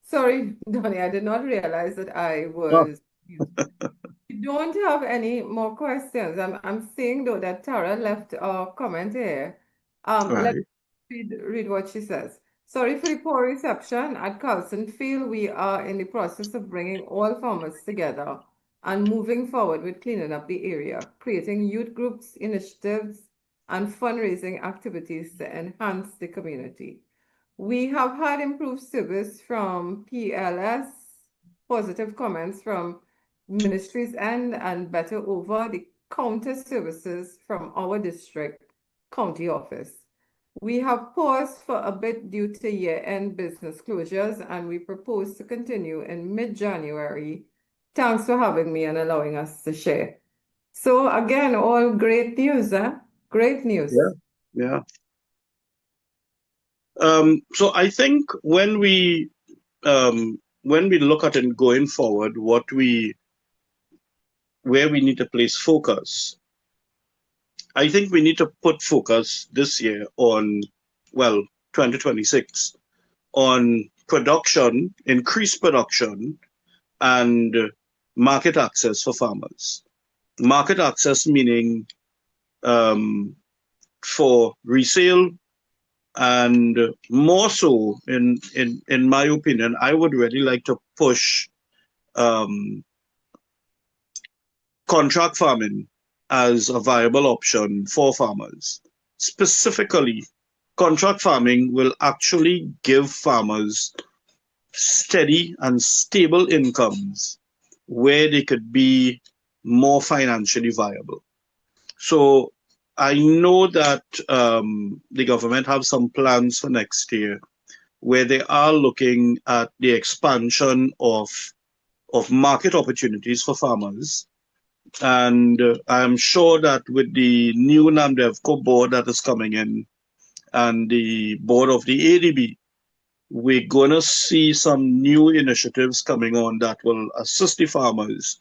Sorry, Donnie, I did not realize that I Oh, was. We don't have any more questions. I'm seeing though that Tara left a comment here. Let's right. read what she says. Sorry for the poor reception. At Carlson Field, we are in the process of bringing all farmers together and moving forward with cleaning up the area, creating youth groups, initiatives, and fundraising activities to enhance the community. We have had improved service from PLS, positive comments from ministries and better over the counter services from our district county office. We have paused for a bit due to year-end business closures, and we propose to continue in mid-January. Thanks for having me and allowing us to share. So again, all great news, huh? Great news. Yeah. So I think when we look at it going forward, where we need to place focus, I think we need to put focus this year on, 2026, on production, increased production, and market access for farmers. Market access meaning for resale, and more so, in my opinion, I would really like to push um, contract farming as a viable option for farmers. Specifically, contract farming will actually give farmers steady and stable incomes where they could be more financially viable. So I know that the government have some plans for next year where they are looking at the expansion of market opportunities for farmers. And I'm sure that with the new NAMDEVCO board that is coming in and the board of the ADB, we're going to see some new initiatives coming on that will assist the farmers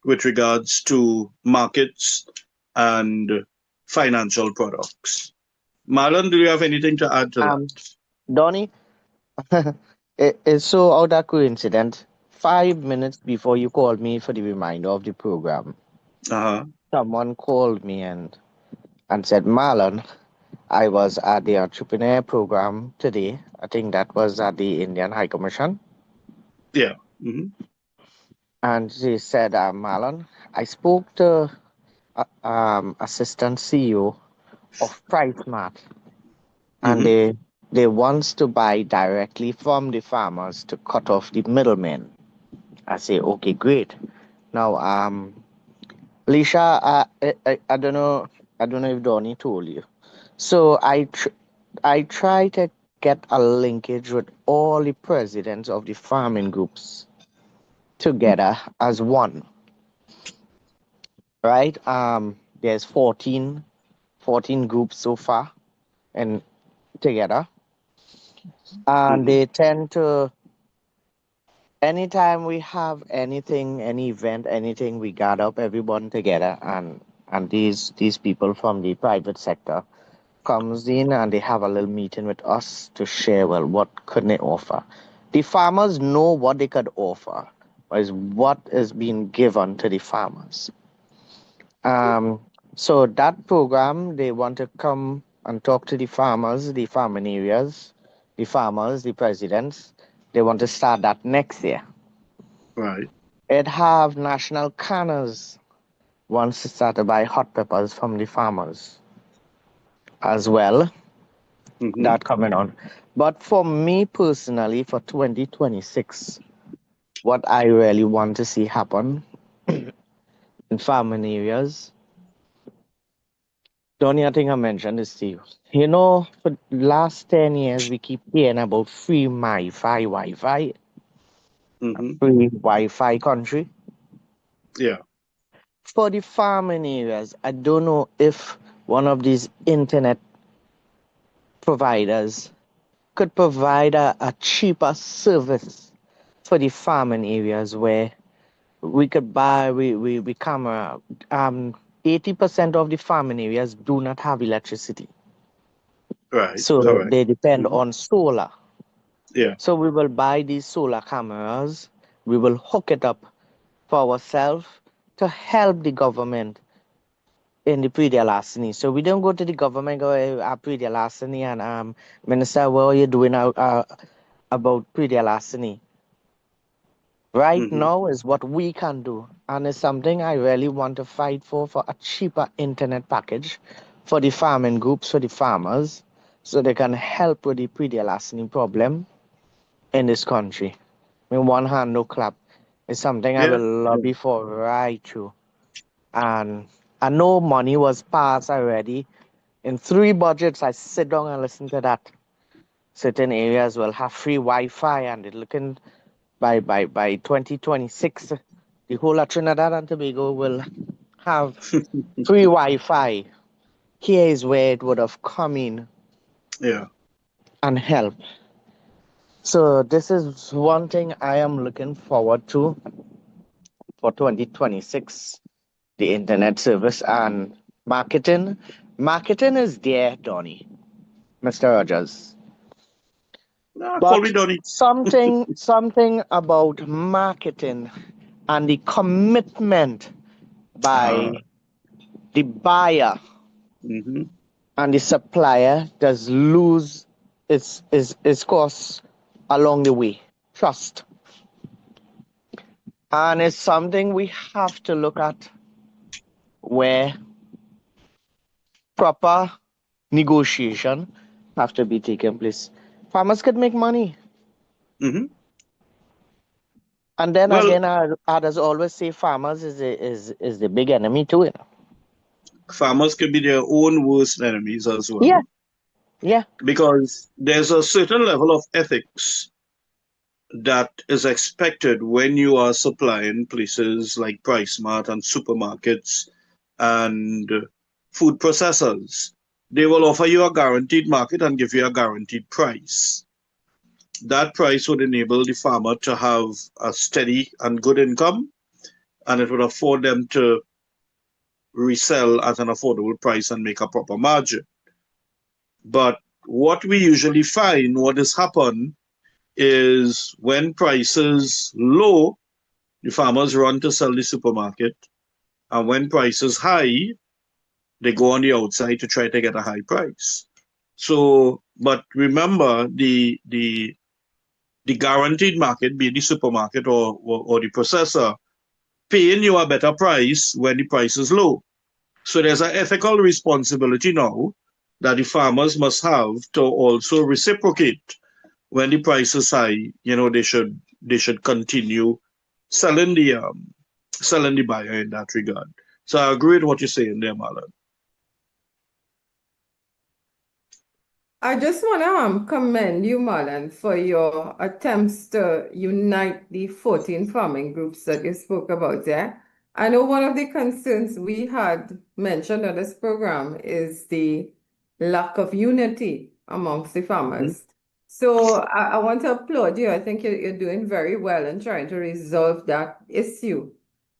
with regards to markets and financial products. Marlon, do you have anything to add to that? Donnie, it's so out of coincidence. 5 minutes before you called me for the reminder of the program, someone called me and said, Marlon, I was at the entrepreneur program today. I think that was at the Indian High Commission. Yeah. And she said, Marlon, I spoke to assistant CEO of PriceMart, and they wants to buy directly from the farmers to cut off the middlemen. I say, okay, great. Now, Lisha, I don't know if Donnie told you. So I try to get a linkage with all the presidents of the farming groups together as one. Right? There's 14 groups so far and together. And they tend to, anytime we have anything, any event, anything, we gather up everyone together, and these people from the private sector comes in and they have a little meeting with us to share, well, what could they offer. The farmers know what they could offer, is what is being given to the farmers. So that program, they want to come and talk to the farmers, the farming areas, the farmers, the presidents. They want to start that next year. Right. It have national canners wants to start to buy hot peppers from the farmers as well. That coming on. But for me personally, for 2026, what I really want to see happen in farming areas, Donnie, I think I mentioned this to you. You know, for the last 10 years, we keep hearing about free Wi-Fi, free Wi-Fi country. Yeah. For the farming areas, I don't know if one of these internet providers could provide a cheaper service for the farming areas where we could buy, we camera. 80% of the farming areas do not have electricity. Right. So they depend on solar. Yeah. So we will buy these solar cameras, we will hook it up for ourselves to help the government in the pre-larceny. So we don't go to the government, go pre-larceny and Minister, what are you doing about pre-larceny? Right now is what we can do. And it's something I really want to fight for a cheaper internet package for the farming groups, for the farmers, so they can help with the pre-larceny problem in this country. I mean, one hand, no clap. It's something I will lobby for right through. And I know money was passed already. In 3 budgets, I sit down and listen to that. Certain areas will have free Wi-Fi, and they're looking by 2026, the whole of Trinidad and Tobago will have free Wi-Fi, here is where it would have come in Yeah. and helped. So this is one thing I am looking forward to for 2026, the internet service and marketing. Marketing is there, Donny, Mr. Rogers. Call me But Donny. something about marketing and the commitment by the buyer Mm-hmm. and the supplier does lose its course along the way. Trust. And it's something we have to look at where proper negotiation have to be taken place. Farmers could make money. Mm-hmm. And then Well, again, I does always say farmers is the big enemy to it. farmers can be their own worst enemies as Yeah, well, yeah. because there's a certain level of ethics that is expected when you are supplying places like PriceMart and supermarkets and food processors. They will offer you a guaranteed market and give you a guaranteed price. That price would enable the farmer to have a steady and good income, and it would afford them to resell at an affordable price and make a proper margin. But what we usually find, what has happened, is when prices low, the farmers run to sell the supermarket, and when prices high, they go on the outside to try to get a high price. So, but remember the guaranteed market, be it the supermarket or the processor, paying you a better price when the price is low. So there's an ethical responsibility now that the farmers must have to also reciprocate when the price is high. They should continue selling the buyer in that regard. So I agree with what you're saying there, Marlon. I just want to commend you, Marlon, for your attempts to unite the 14 farming groups that you spoke about there. I know one of the concerns we had mentioned on this program is the lack of unity amongst the Mhm. farmers. So I want to applaud you. I think you're doing very well in trying to resolve that issue.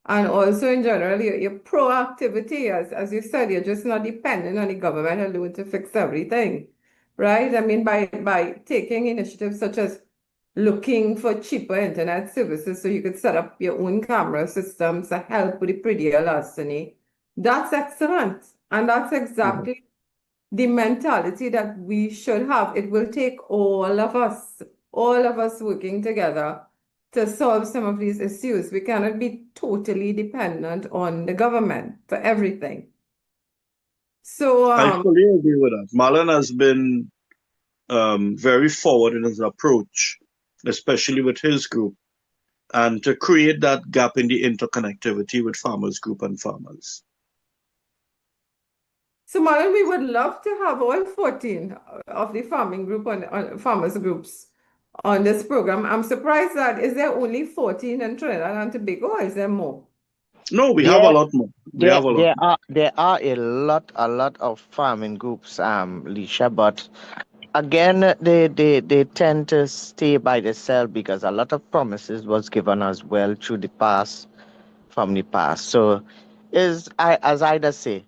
And also in general, your proactivity, as you said, you're just not dependent on the government alone to fix everything, right? I mean, by taking initiatives such as looking for cheaper internet services so you could set up your own camera systems to help with the prettier larceny. That's excellent. And that's exactly the mentality that we should have. It will take all of us working together to solve some of these issues. We cannot be totally dependent on the government for everything. So, I fully agree with that. Marlon has been very forward in his approach, especially with his group, and to create that gap in the interconnectivity with farmers group and farmers. So, Marlon, we would love to have all 14 of the farming group on farmers groups on this program. I'm surprised that is there only 14 in Trinidad and Tobago, or is there more? No, we have a lot more. We have a lot more. There are a lot of farming groups, Lisha, but again, they tend to stay by themselves because a lot of promises was given as well through the past, from the past. So, as I just say,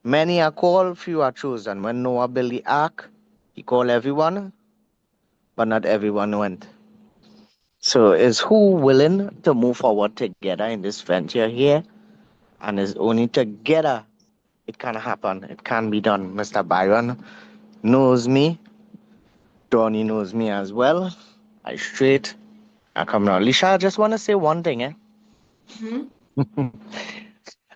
many are called, few are chosen. When Noah built the ark, he called everyone, but not everyone went. So, is who willing to move forward together in this venture here? And it's only together it can happen. It can be done. Mr. Byron knows me. Donnie knows me as well. I straight. I come now. Lisha, I just want to say one thing, eh?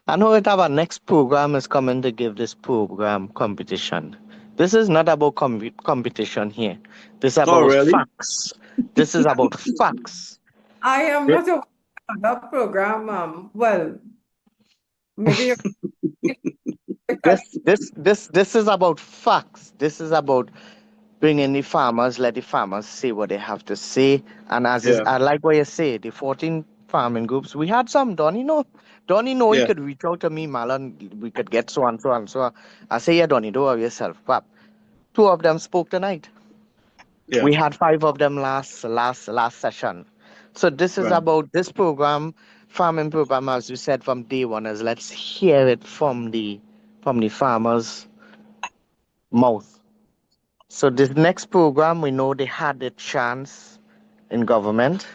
I know that our next program is coming to give this program competition. This is not about competition here. This is Oh, about really? facts. This is about facts. I am not aware of that program. Well, maybe you This is about facts. This is about bringing the farmers, let the farmers say what they have to say. And Yeah. I like what you say, the 14 farming groups. We had some. Donnie know. He Yeah. could reach out to me, Marlon. We could get so and so and so. I say, yeah, Donnie, don't worry yourself. Pap. 2 of them spoke tonight. Yeah. We had 5 of them last session. So this is Right. about this program, farming program, as you said from day one, is let's hear it from the farmers' mouth. So this next program, we know they had the chance in government.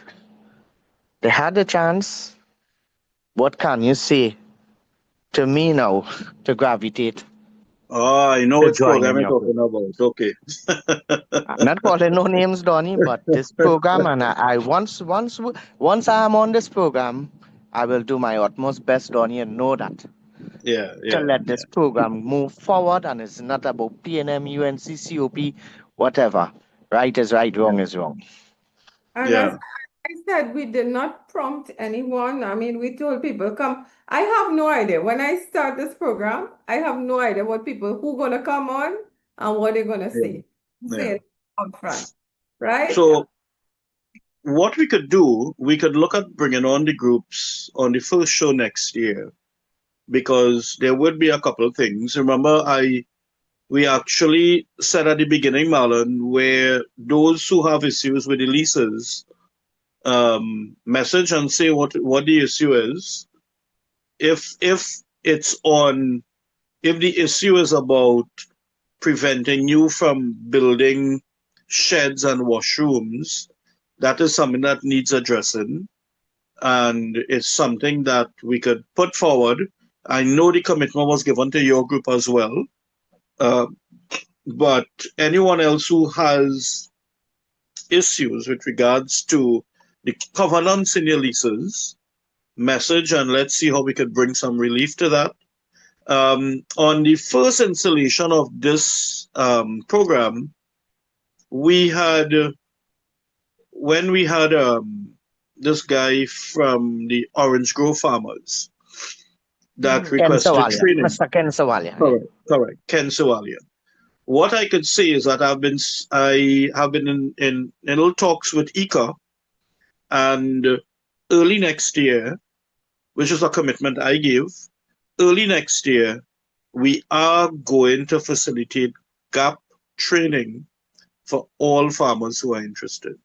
They had the chance. What can you say to me now to gravitate Oh, I know to which join program in you're your group? talking about. Okay. I'm not calling no names, Donnie, but this program, and I once I am on this program, I will do my utmost best, Donnie, and know that Yeah, to yeah, let yeah, this program move forward, and it's not about PNM, UNC, COP, whatever. Right is right, wrong is wrong. And as yeah, I said, we did not prompt anyone. I mean, we told people, come. I have no idea. When I start this program, I have no idea who gonna come on and what they're gonna yeah, say. Say yeah. it up front, right? So what we could do, we could look at bringing on the groups on the first show next year, because there would be a couple of things. Remember, we actually said at the beginning, Marlon, where those who have issues with the leases message and say what the issue is. If it's on, if the issue is about preventing you from building sheds and washrooms, that is something that needs addressing, and it's something that we could put forward. I know the commitment was given to your group as well, uh, but anyone else who has issues with regards to the covenants in your leases, message, and let's see how we could bring some relief to that. On the first installation of this program, we had when we had this guy from the Orange Grove farmers that Ken requested Sawalia, training. Mr. Ken Sawalia. Correct, correct. Ken Sawalia. What I could say is that I have been in little talks with ICA, and early next year, which is a commitment I gave, early next year, we are going to facilitate gap training for all farmers who are interested.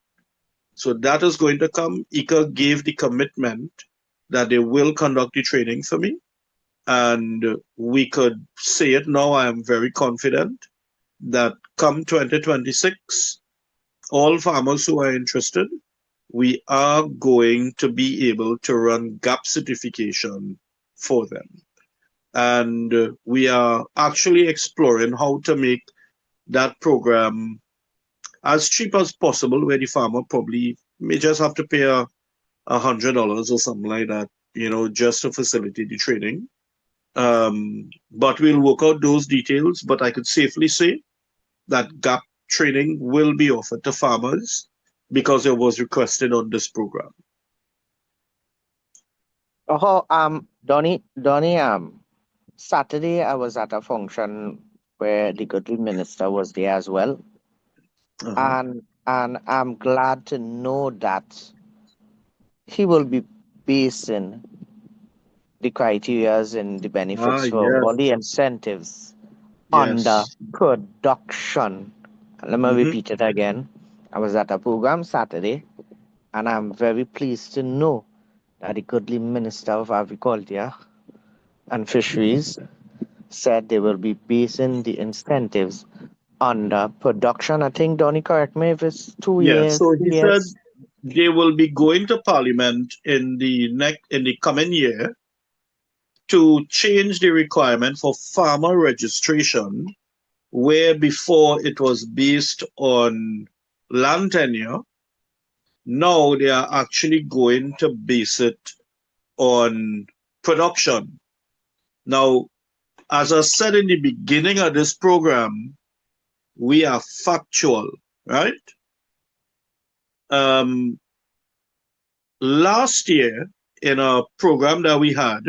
So that is going to come. ICA gave the commitment that they will conduct the training for me. And we could say it now. I am very confident that come 2026, all farmers who are interested, we are going to be able to run gap certification for them. And we are actually exploring how to make that program as cheap as possible, where the farmer probably may just have to pay $100 or something like that, just to facilitate the training. But we'll work out those details. But I could safely say that gap training will be offered to farmers because it was requested on this program. Oh, Donnie, Saturday I was at a function where the goodly minister was there as well, and I'm glad to know that he will be basing the criterias and the benefits for all the incentives on the Yes. production. Let me repeat it again. I was at a program Saturday, and I'm very pleased to know that the goodly minister of agriculture and fisheries said they will be basing the incentives on the production. I think, Donnie, correct me if it's 2 Yeah. years, So 3 he said years. they will be going to Parliament in the coming year to change the requirement for farmer registration, where before it was based on land tenure. Now they are actually going to base it on production. Now, as I said in the beginning of this program, we are factual, right? Last year, in a program that we had,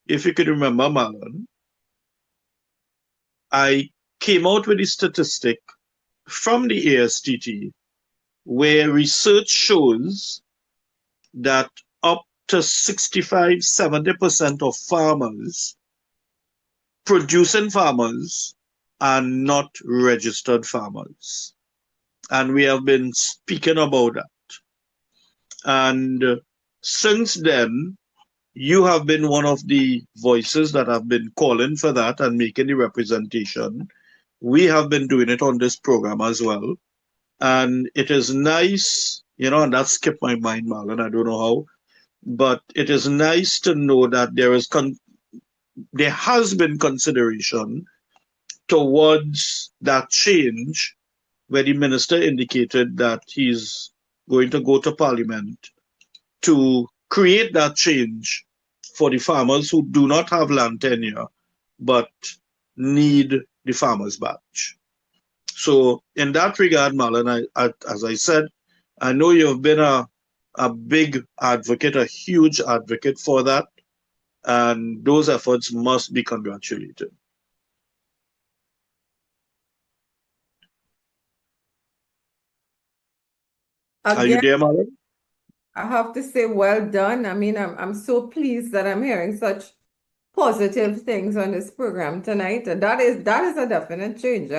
if you could remember, Marlon, I came out with a statistic from the ASTT where research shows that up to 65, 70% of farmers, producing farmers, are not registered farmers. And we have been speaking about that. And since then, you have been one of the voices that have been calling for that and making the representation. We have been doing it on this program as well. And it is nice, and that skipped my mind, Marlon, I don't know how, but it is nice to know that there has been consideration towards that change, where the minister indicated that he's going to go to Parliament to create that change for the farmers who do not have land tenure but need the farmer's badge. So in that regard, Marlon, as I said, I know you've been a big advocate, a huge advocate for that, and those efforts must be congratulated. Are you there, Marlon? I have to say, well done. I mean, I'm so pleased that I'm hearing such positive things on this program tonight. And that is a definite change,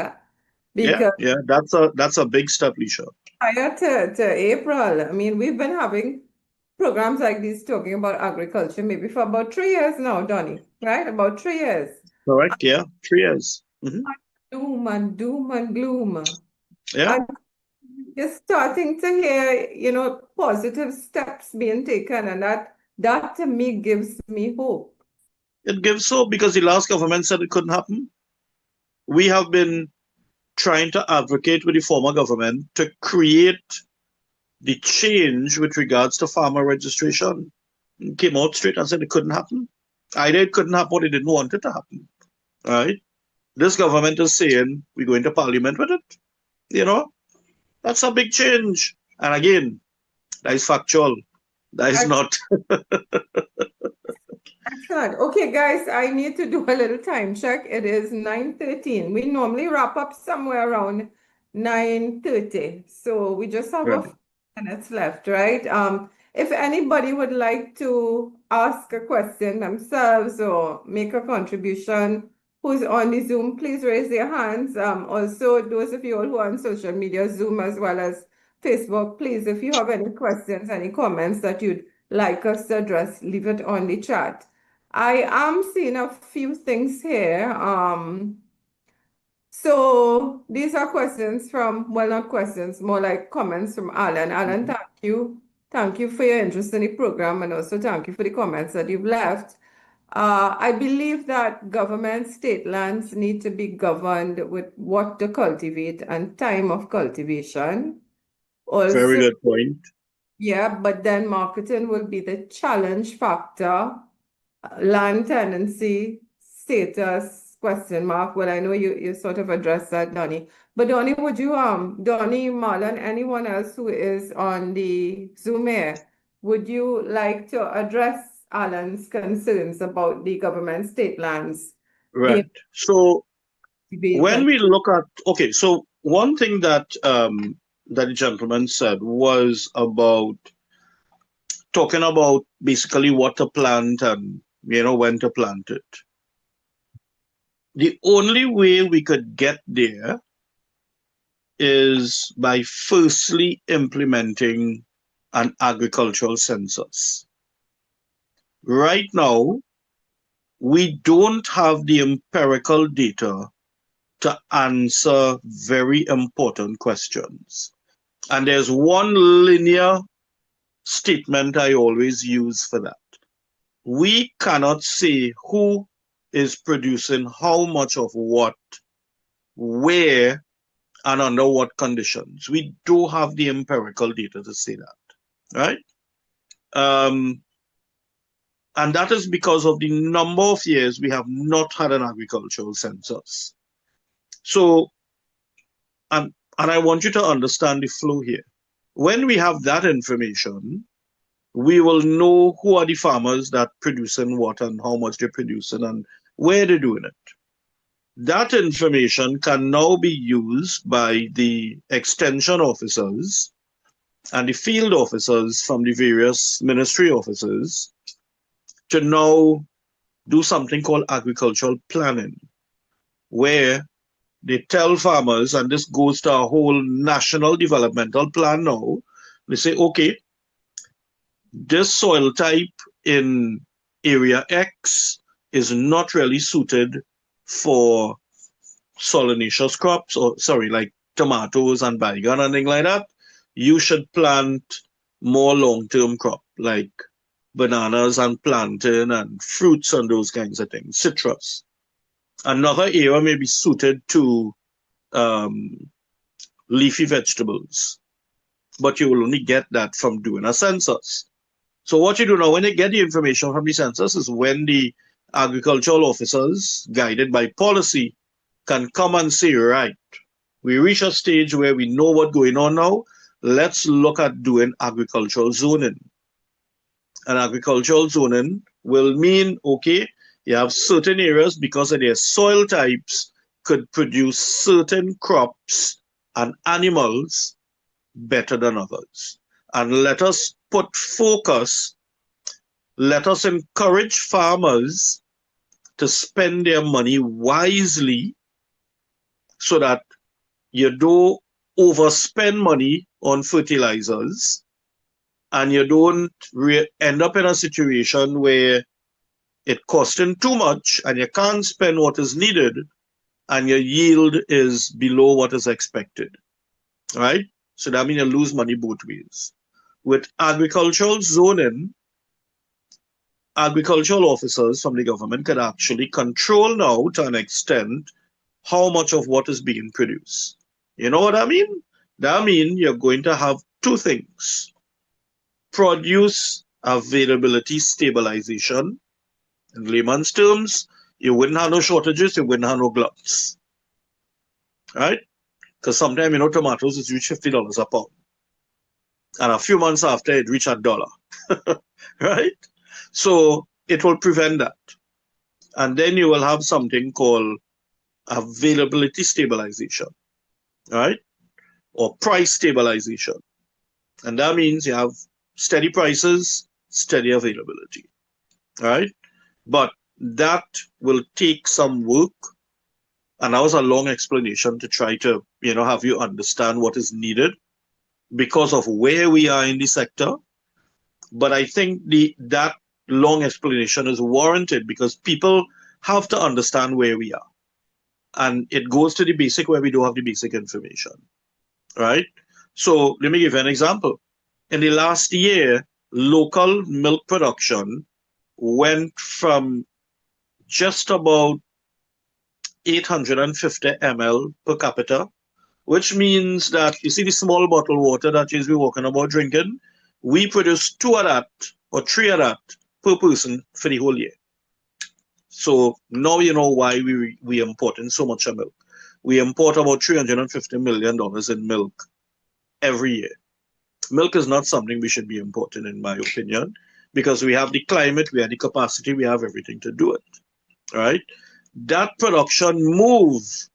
because yeah, that's a big step, Lisha. prior to April, I mean, we've been having programs like this talking about agriculture maybe for about 3 years now, Donnie, right? About 3 years. Correct, yeah, 3 years. Doom and gloom. Yeah. And you're starting to hear, positive steps being taken, and that to me gives me hope. It gives hope because the last government said it couldn't happen. We have been trying to advocate with the former government to create the change with regards to farmer registration. It came out straight and said it couldn't happen. Either it couldn't happen or they didn't want it to happen. Right? This government is saying we're going to Parliament with it. That's a big change. And again, that is factual. That is not. Excellent. Okay, guys, I need to do a little time check. It is 9:13. We normally wrap up somewhere around 9:30. So we just have a few minutes left, right? If anybody would like to ask a question themselves or make a contribution who's on the Zoom, please raise their hands. Also, those of you all who are on social media, Zoom as well as Facebook, please, if you have any questions, any comments that you'd like us to address, leave it on the chat. I am seeing a few things here. So these are questions from, well, not questions, more like comments from Alan. Alan, thank you. Thank you for your interest in the program, and also thank you for the comments that you've left. I believe that government state lands need to be governed with what to cultivate and time of cultivation. Also, very good point. Yeah, but then marketing will be the challenge factor. Land tenancy status question mark. Well, I know you sort of addressed that, Donnie. But Donnie, Donnie, Marlon, anyone else who is on the Zoom here, would you like to address Alan's concerns about the government state lands? Right. So when we look at, okay, so one thing that that the gentleman said was about talking about basically what to plant and when to plant it. The only way we could get there is by firstly implementing an agricultural census. Right now, we don't have the empirical data to answer very important questions. And there's one linear statement I always use for that. We cannot say who is producing how much of what, where, and under what conditions. We do have the empirical data to say that, right? And that is because of the number of years we have not had an agricultural census. So, and I want you to understand the flow here. When we have that information, we will know who are the farmers that producing what and how much they're producing and where they're doing it. That information can now be used by the extension officers and the field officers from the various ministry offices to now do something called agricultural planning, where they tell farmers, and this goes to a whole national developmental plan now, they say, okay, this soil type in area X is not really suited for solanaceous crops, or sorry, like tomatoes and bygone and things like that. You should plant more long-term crop like bananas and plantain and fruits and those kinds of things, citrus. Another area may be suited to leafy vegetables, but you will only get that from doing a census. So what you do now, when you get the information from the census, is when the agricultural officers, guided by policy, can come and say, right, we reach a stage where we know what's going on now, let's look at doing agricultural zoning. And agricultural zoning will mean, okay, you have certain areas because of their soil types could produce certain crops and animals better than others. And let us put focus, let us encourage farmers to spend their money wisely so that you don't overspend money on fertilizers and you don't end up in a situation where it costing too much and you can't spend what is needed and your yield is below what is expected, right? So that means you lose money both ways. With agricultural zoning, agricultural officers from the government can actually control now to an extent how much of what is being produced. You know what I mean? That means you're going to have two things. Produce availability stabilization. In layman's terms, you wouldn't have no shortages, you wouldn't have no gluts. Right? Because sometimes, tomatoes is reach $50 a pound. And a few months after, it reach $1. Right? So it will prevent that. And then you will have something called availability stabilization, right? Or price stabilization. And that means you have steady prices, steady availability, right? But that will take some work. And that was a long explanation to try to, have you understand what is needed because of where we are in the sector. But I think that long explanation is warranted because people have to understand where we are. And it goes to the basic where we don't have the basic information, right? So let me give you an example. In the last year, local milk production went from just about 850 ml per capita, which means that, you see the small bottled water that you'll be walking about drinking, we produce 2 of that or 3 of that per person for the whole year. So now you know why we import in so much milk. We import about $350 million in milk every year. Milk is not something we should be importing, in my opinion, because we have the climate, we have the capacity, we have everything to do it, right? That production moved,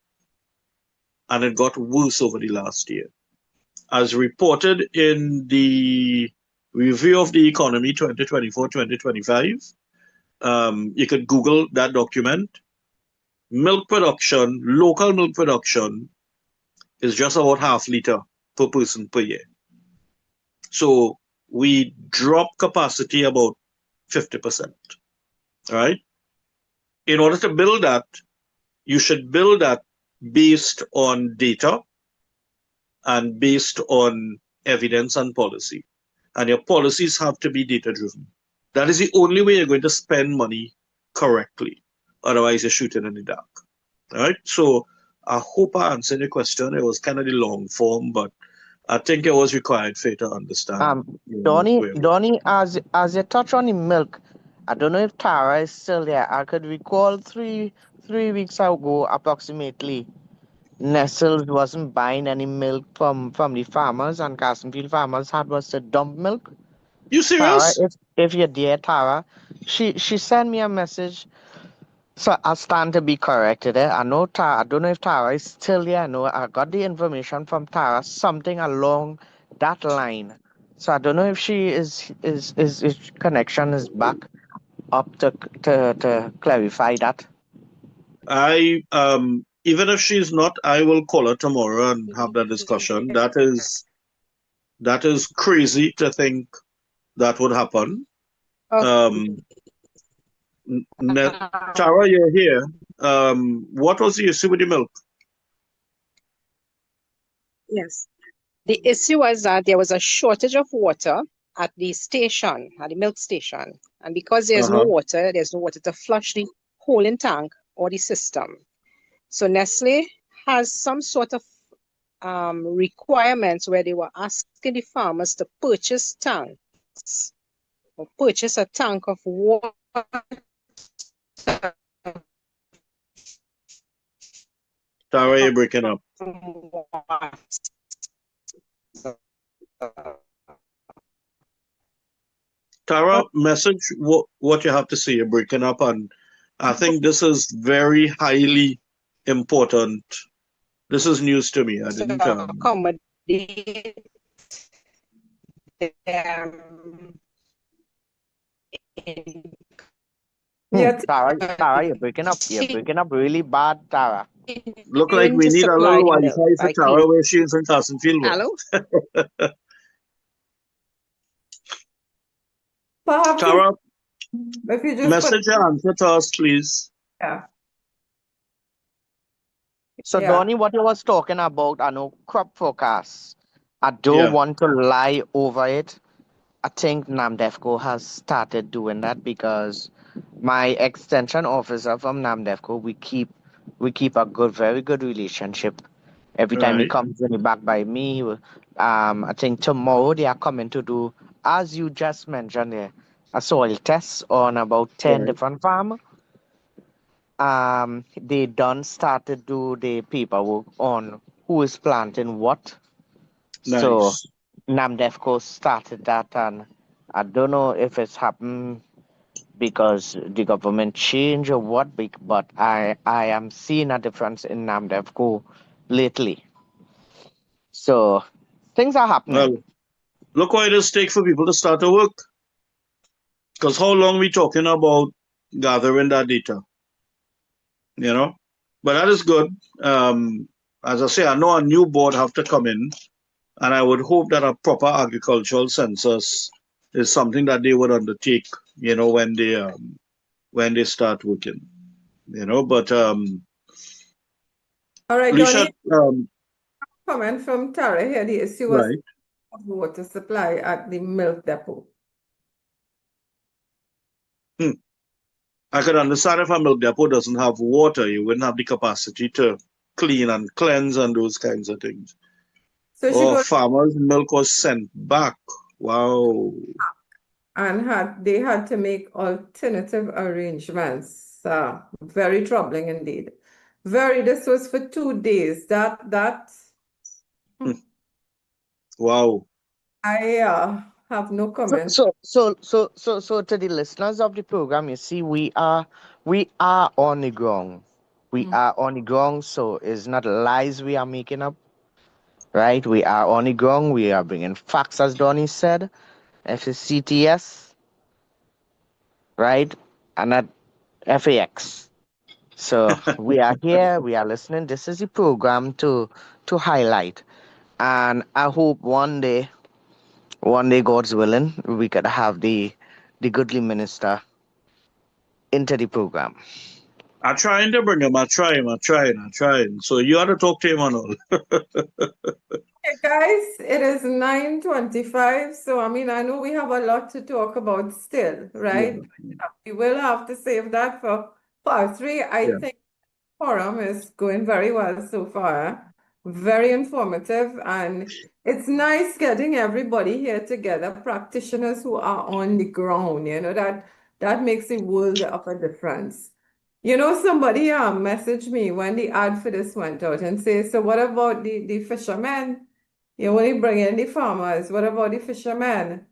and it got worse over the last year. As reported in the Review of the Economy 2024-2025, you could Google that document. Milk production, local milk production, is just about half liter per person per year. So we drop capacity about 50%, right? In order to build that, you should build that based on data and based on evidence and policy. And your policies have to be data-driven. That is the only way you're going to spend money correctly. Otherwise, you're shooting in the dark. All right? So I hope I answered your question. It was kind of the long form, but I think it was required for you to understand. Donnie, as you touch on the milk, I don't know if Tara is still there. I could recall three weeks ago, approximately, Nestles wasn't buying any milk from the farmers, and Castonfield farmers was to dump milk. You serious? Tara, if you're there, Tara, she sent me a message. So I stand to be corrected. I know Tara. I don't know if Tara is still there. I know I got the information from Tara. Something along that line. So I don't know if she is connection is back up to clarify that. I even if she's not, I will call her tomorrow and have that discussion. That is crazy to think that would happen. Um, Tara, you're here. What was the issue with the milk? Yes. The issue was that there was a shortage of water at the station, at the milk station. And because there's no water to flush the whole in tank or the system. So Nestle has some sort of requirements where they were asking the farmers to purchase tanks or purchase a tank of water. Tara, you're breaking up. Tara, message what you have to say. You're breaking up, and I think this is very highly important. This is news to me. I didn't. Accommodate Tara, you're breaking up. You're breaking up really bad, Tara. Look like we need a little Wi-Fi for Tara where she is in Castlefieldville. Hello? Perhaps Tara, if you just message your answer to us, please. Yeah. So, Yeah. Donnie, what you was talking about, I know crop forecasts. I don't want to lie over it. I think NAMDEFCO has started doing that because my extension officer from NAMDEFCO, we keep a very good relationship. Every time he comes in, he back by me. I think tomorrow they are coming to do, as you just mentioned there, a soil test on about 10 different farms. They done started do the paperwork on who is planting what. Nice. So NAMDEFCO started that, and I don't know if it's happened because the government changed or what, but I am seeing a difference in NAMDEFCO lately. So things are happening. Well, look what it takes for people to start to work. Because how long we talking about gathering that data? You know? But that is good. As I say, I know a new board have to come in, and I would hope that a proper agricultural census is something that they would undertake, you know, when they start working. You know, but all right, Lisha, Donnie, comment from Tara here. The issue was right. water supply at the milk depot. I could understand if a milk depot doesn't have water, you wouldn't have the capacity to clean and cleanse and those kinds of things. So farmers' milk was sent back. Wow. And they had to make alternative arrangements. Very troubling indeed. This was for 2 days. Wow. I have no comment. So to the listeners of the program, you see, we are on the ground. We are on the ground, so it's not lies we are making up, right? We are on the ground. We are bringing facts, as Donnie said. FCTS, right? And not FAX. So we are here. We are listening. This is the program to highlight, and I hope one day, God's willing, we could have the goodly minister into the program. I'm trying to bring him. I'm trying. So you ought to talk to him and all. Okay, guys, it is 9:25. So, I mean, I know we have a lot to talk about still, right? Yeah. We will have to save that for part 3. I think the forum is going very well so far. Very informative. And it's nice getting everybody here together, practitioners who are on the ground, you know, that makes a world of a difference. You know, somebody messaged me when the ad for this went out and say, so what about the fishermen? You only bring in the farmers. What about the fishermen?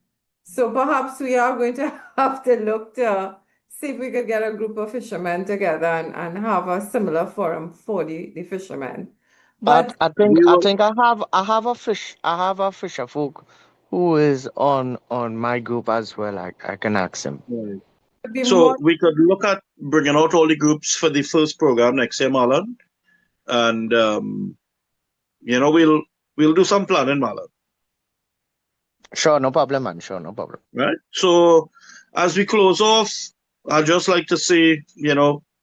So perhaps we are going to have to look to see if we could get a group of fishermen together and have a similar forum for the fishermen. But I think I have a fisher folk who is on my group as well. I can ask him. Right. it'd be So more, we could look at bringing out all the groups for the first program next year, Marlon, and we'll do some planning, Marlon. Sure, no problem, man. Sure, no problem. Right. So as we close off, I'd just like to say,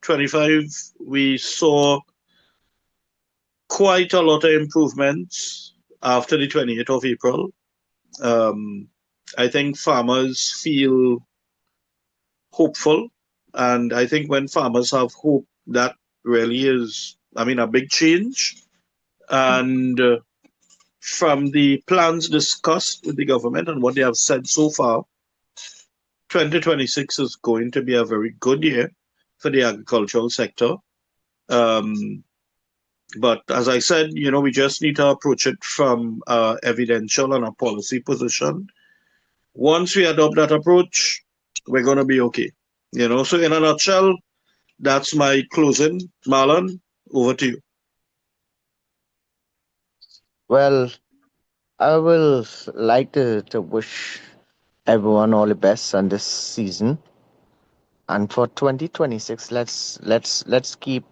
25, we saw quite a lot of improvements after the 28th of April. I think farmers feel hopeful, and I think when farmers have hope, that really is, a big change. And from the plans discussed with the government and what they have said so far, 2026 is going to be a very good year for the agricultural sector. But as I said, we just need to approach it from evidential and a policy position. Once we adopt that approach, we're going to be okay. So in a nutshell, that's my closing. Marlon, over to you. Well, I will like to wish everyone all the best on this season. And for 2026, let's keep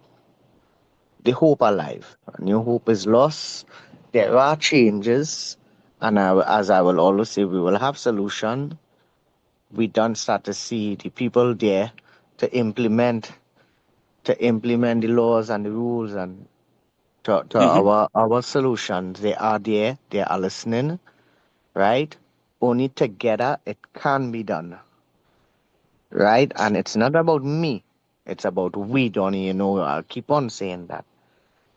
the hope alive. New hope is lost. There are changes, and as I will always say, we will have solution. We don't start to see the people there to implement the laws and the rules and to Mm-hmm. our solutions. They are there. They are listening. Right? Only together it can be done. Right? And it's not about me. It's about we, Donnie. I'll keep on saying that.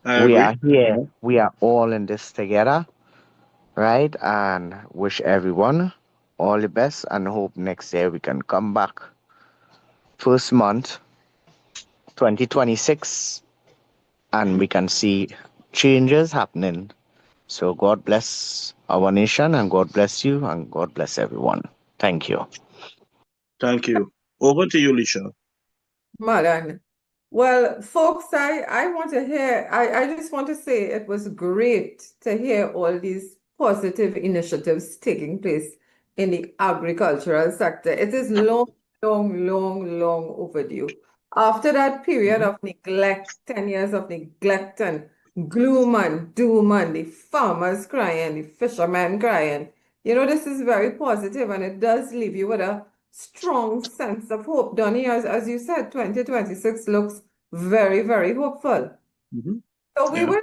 I We agree. are here. We are all in this together, right? And wish everyone all the best and hope next year we can come back first month 2026 and we can see changes happening. So God bless our nation and God bless you and God bless everyone. Thank you. Thank you. Over to you, Lisha. Madan. Well, folks, I want to hear, I just want to say it was great to hear all these positive initiatives taking place in the agricultural sector. It is long, long, long, long overdue. After that period Mm-hmm. of neglect, 10 years of neglect and gloom and doom and the farmers crying, the fishermen crying, this is very positive and it does leave you with a strong sense of hope. Donnie, as you said, 2026 looks very, very hopeful. Mm-hmm. So Yeah.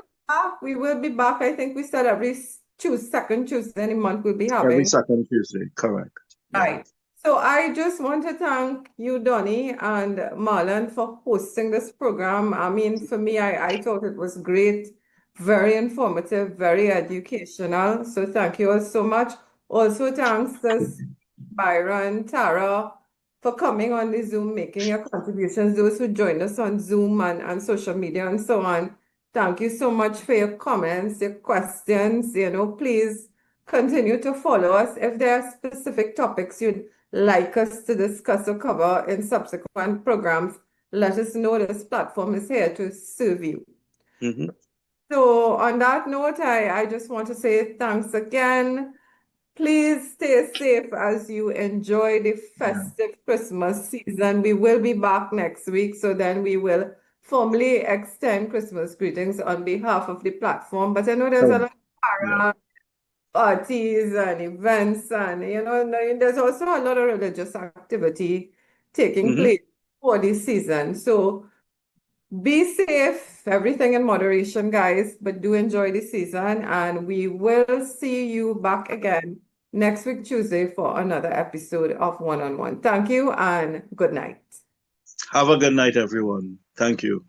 we will be back. I think we said every second Tuesday in the month we'll be Every having. second Tuesday, correct. Yeah. Right. So I just want to thank you, Donnie and Marlon, for hosting this program. I mean, for me, I thought it was great, very informative, very educational. So thank you all so much. Also, thanks to Byron, Tara, for coming on the Zoom, making your contributions, those who joined us on Zoom and social media and so on. Thank you so much for your comments, your questions. Please continue to follow us. If there are specific topics you'd like us to discuss or cover in subsequent programs, let us know. This platform is here to serve you. Mm-hmm. So on that note, I just want to say thanks again. Please stay safe as you enjoy the festive Christmas season. We will be back next week, so then we will formally extend Christmas greetings on behalf of the platform. But I know there's a lot of parties and events, and there's also a lot of religious activity taking Mm-hmm. place for this season. So be safe, everything in moderation, guys, but do enjoy the season, and we will see you back again next week, Tuesday, for another episode of One on One. Thank you and good night. Have a good night, everyone. Thank you.